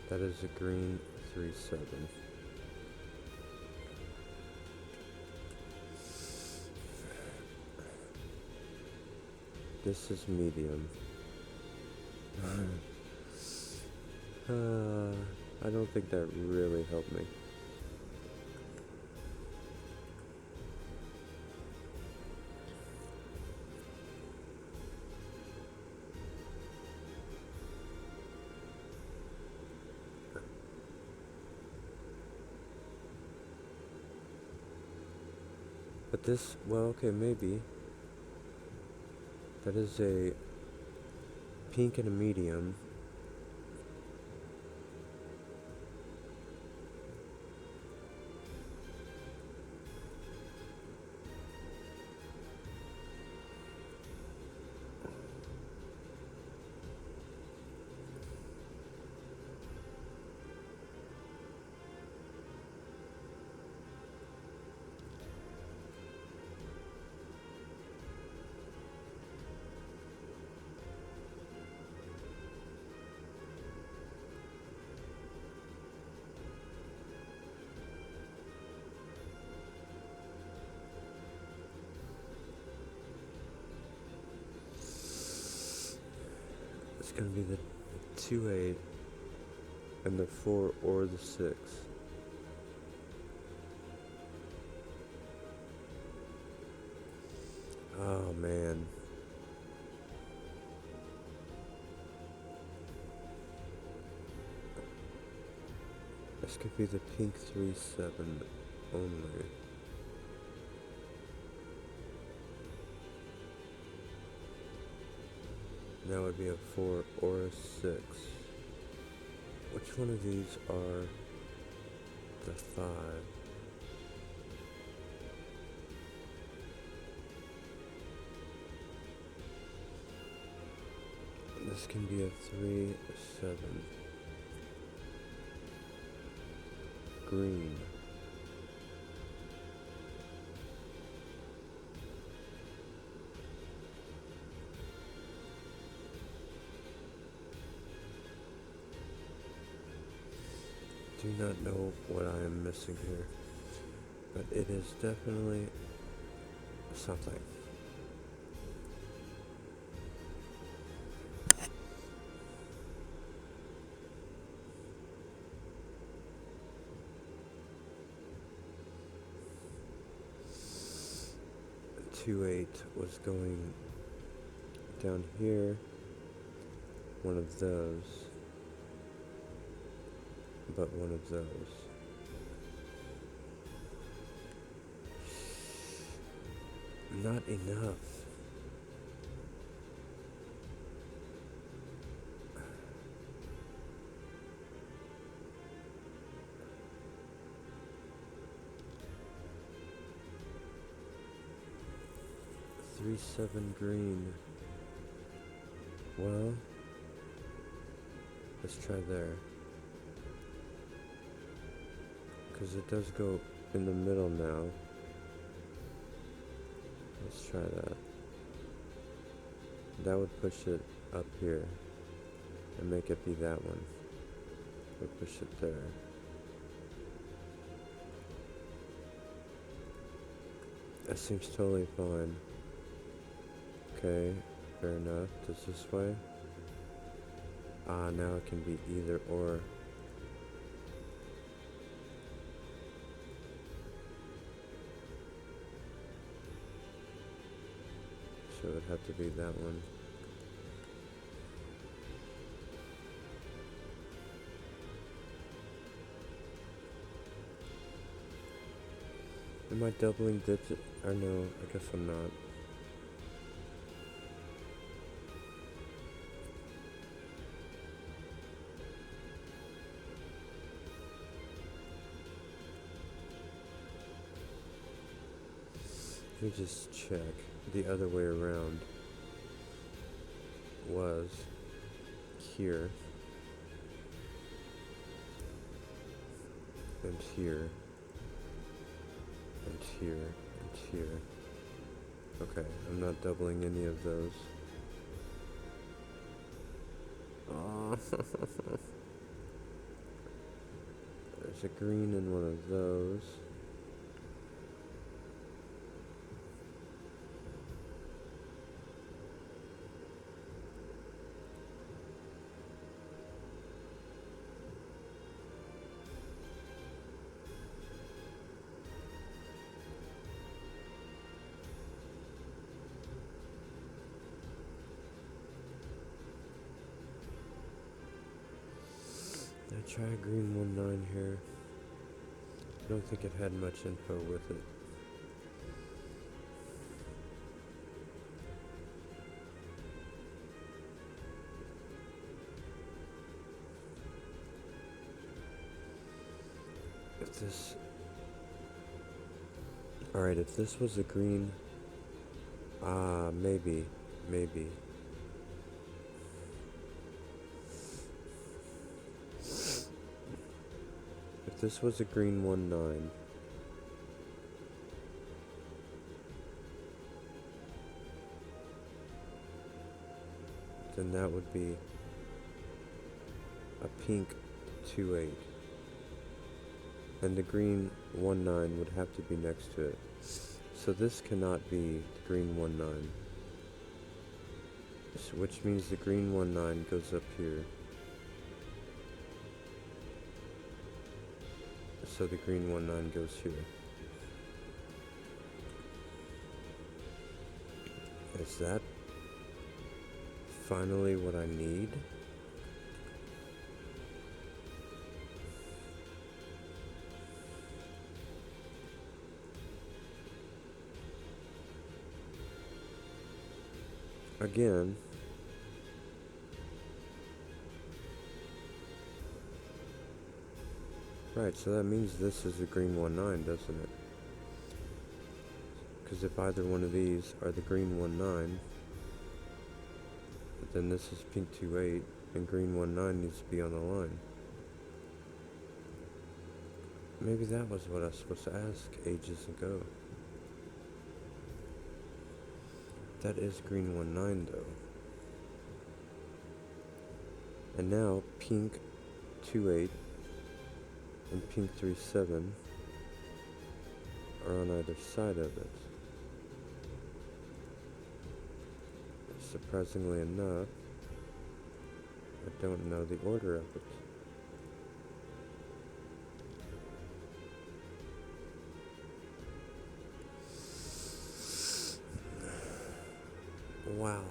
That is a green 3-7. This is medium. I don't think that really helped me. But this, well, okay, maybe. That is a pink and a medium. It's gonna be the 2-8 and the 4 or the 6. Oh man. This could be the pink 3-7 only. That would be a 4 or a 6. Which one of these are the 5? The this can be a 3, 7. Green. Do not know what I am missing here, but it is definitely something. Two eight was going down here, one of those, but one of those. Not enough. Three, 7 green. Well, let's try there. Because it does go in the middle now. Let's try that. That would push it up here and make it be that one. We'll push it there. That seems totally fine. Okay, fair enough. Does this way? Ah, now it can be either or. So it would have to be that one. Am I doubling digit? Or no, I guess I'm not. Let me just check. The other way around was here and here and here and here. Okay, I'm not doubling any of those. Oh. There's a green in one of those. Try a green 1-9 here. I don't think it had much info with it. If this... Alright, if this was a green... maybe. If this was a green 1-9, then that would be a pink 2-8. And the green 1-9 would have to be next to it. So this cannot be the green 1-9. Which means the green 1-9 goes up here. So the green 1-9 goes here. Is that finally what I need? Again, right, so that means this is the green 1-9, doesn't it? Because if either one of these are the green 1-9, then this is pink 2-8, and green 1-9 needs to be on the line. Maybe that was what I was supposed to ask ages ago. That is green 1-9 though. And now pink 2-8 and pink 3-7 are on either side of it. Surprisingly enough, I don't know the order of it. Wow.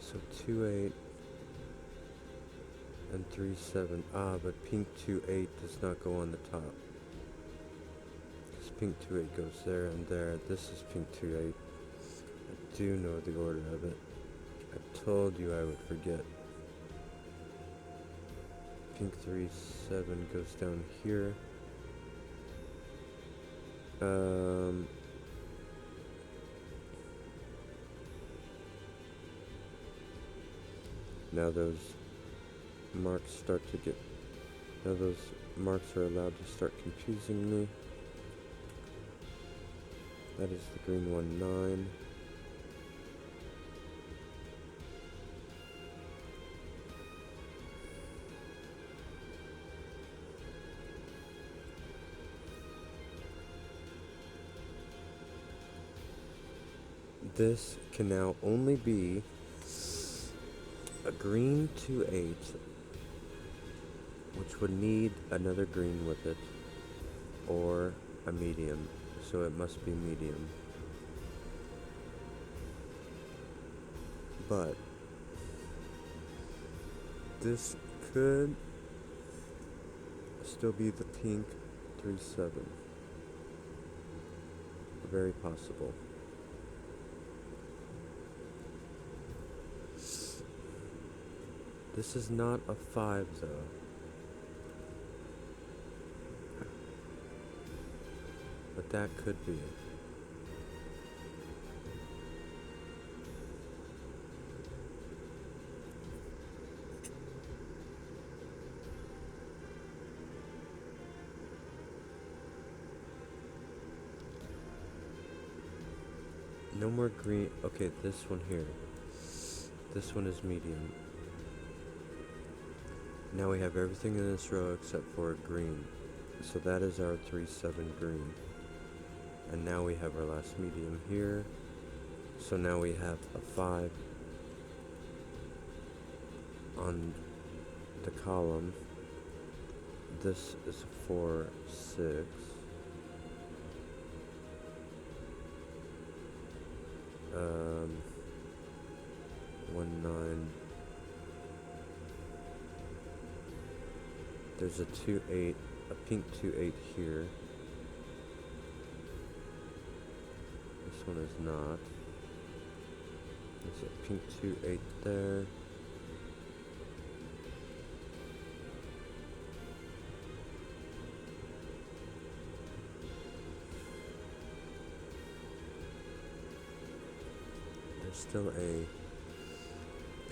So 2-8 and 3-7. But pink 2-8 does not go on the top. Because pink 2-8 goes there and there. This is pink 2-8. I do know the order of it. I told you I would forget. Pink 3-7 goes down here. Now those marks start to get... Now those marks are allowed to start confusing me. That is the green 1-9. This can now only be a green 2-8, which would need another green with it, or a medium, so it must be medium. But this could still be the pink 3-7. Very possible. This is not a 5 though. But that could be. No more green. Okay, this one here. This one is medium. Now we have everything in this row except for green. So that is our 3-7 green. And now we have our last medium here. So now we have a 5 on the column. This is a 4-6. Um, 1-9. There's a 2-8, a pink 2-8 here. This one is not. There's a pink 2-8 there. There's still a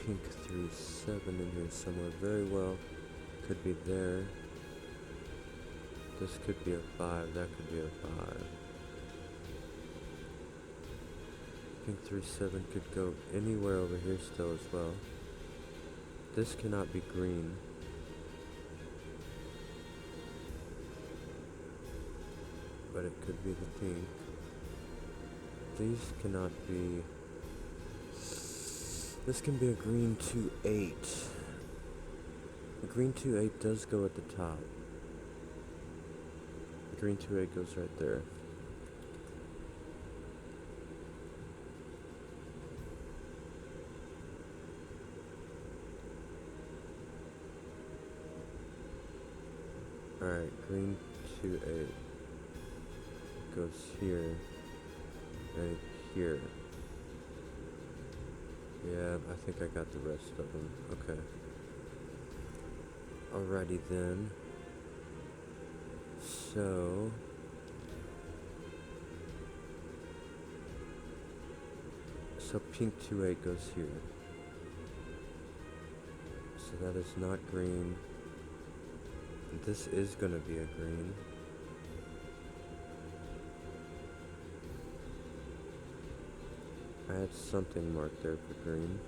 pink 3-7 in here somewhere. Very well. Could be there. This could be a 5. That could be a 5. Pink 3-7 could go anywhere over here still as well. This cannot be green. But it could be the pink. These cannot be... This can be a green 2-8. The green 2-8 does go at the top. The green 2-8 goes right there. Alright, green 2-8 goes here and here. Yeah, I think I got the rest of them. Okay. Alrighty then. So pink 2-8 goes here. So that is not green. This is gonna be a green. I had something marked there for green.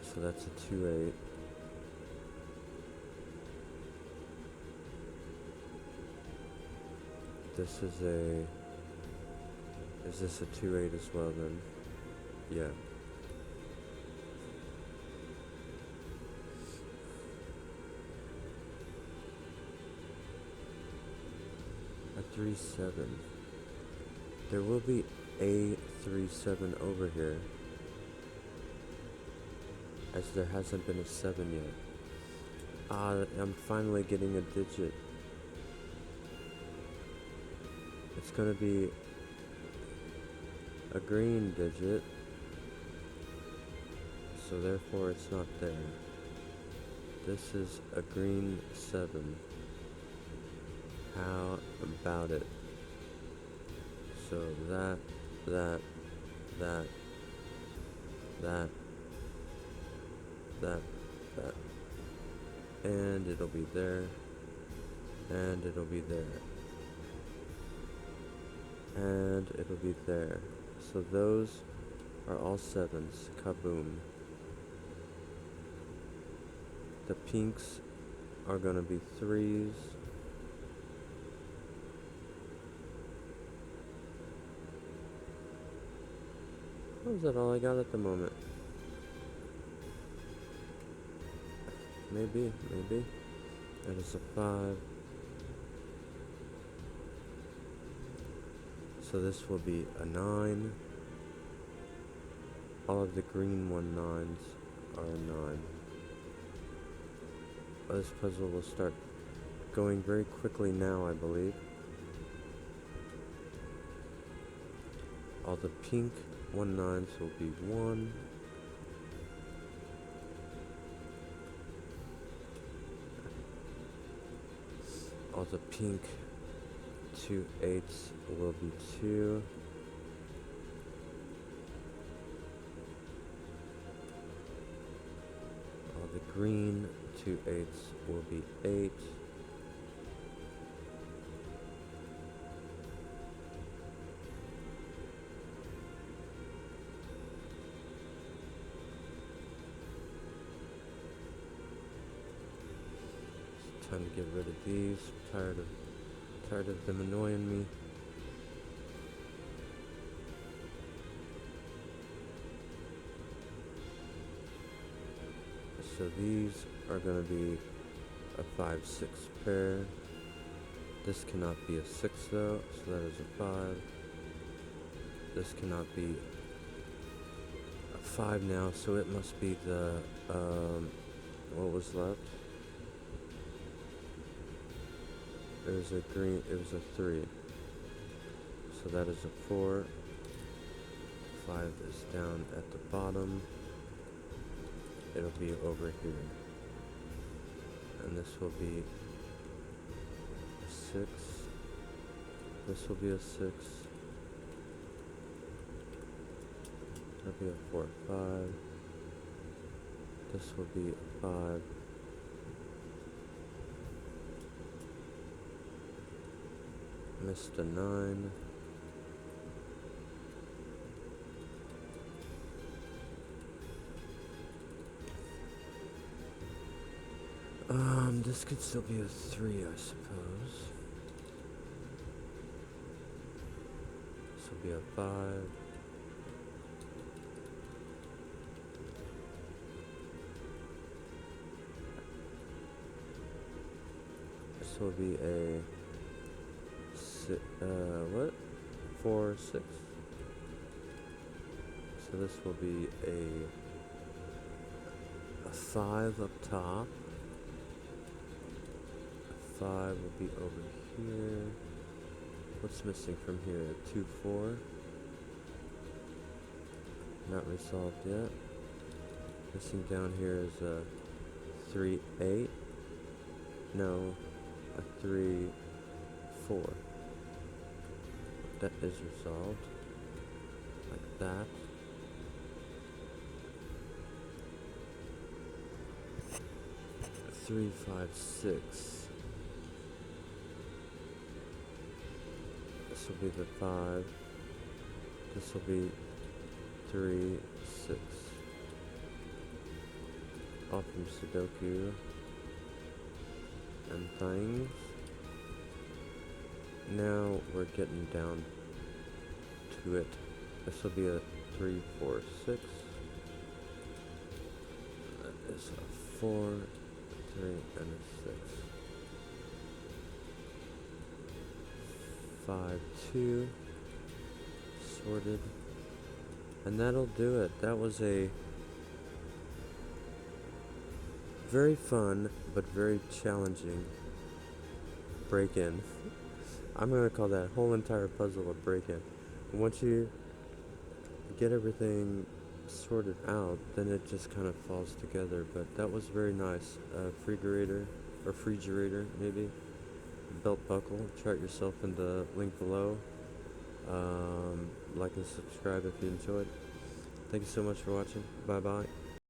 So that's a 2-8. This is a... Is this a 2-8 as well then? Yeah. A 3-7. There will be a 3-7 over here, as there hasn't been a 7 yet. I'm finally getting a digit. It's gonna be a green digit, so therefore it's not there. This is a green 7. How about it? So that, and it'll be there, and it'll be there, and it'll be there. So those are all 7s. Kaboom. The pinks are gonna be 3s. Oh, is that all I got at the moment? Maybe. That is a 5. So this will be a 9. All of the green 9s are a 9. This puzzle will start going very quickly now, I believe. All the pink 9s will be 1. All the pink 2-8s will be 2. All the green 2-8s will be 8. Time to get rid of these. Tired of them annoying me. So these are going to be a 5-6 pair. This cannot be a 6 though, so that is a 5. This cannot be a 5 now, so it must be the, what was left? It was a green, it was a 3. So that is a 4. 5 is down at the bottom. It'll be over here. And this will be a 6. This will be a 6. That'll be a 4, 5. This will be a 5. Missed a 9. This could still be a 3, I suppose. This will be a 5. This will be a what? 4, 6. So this will be a 5 up top. A 5 will be over here. What's missing from here? A 2, 4. not resolved yet. This thing down here is a 3-8. No, a 3-4. That is resolved. Like that. A 3-5-6. This will be the 5. This will be 3-6. Off from Sudoku and things. Now we're getting down to it. This will be a 3-4-6. That is a 4, 3, and a 6. 5-2. Sorted. And that'll do it. That was a very fun but very challenging break-in. I'm going to call that whole entire puzzle a break-in. Once you get everything sorted out, then it just kind of falls together. But that was very nice. Freegerator, or Freegerator maybe. Belt buckle. Try it yourself in the link below. Like and subscribe if you enjoyed. Thank you so much for watching. Bye bye.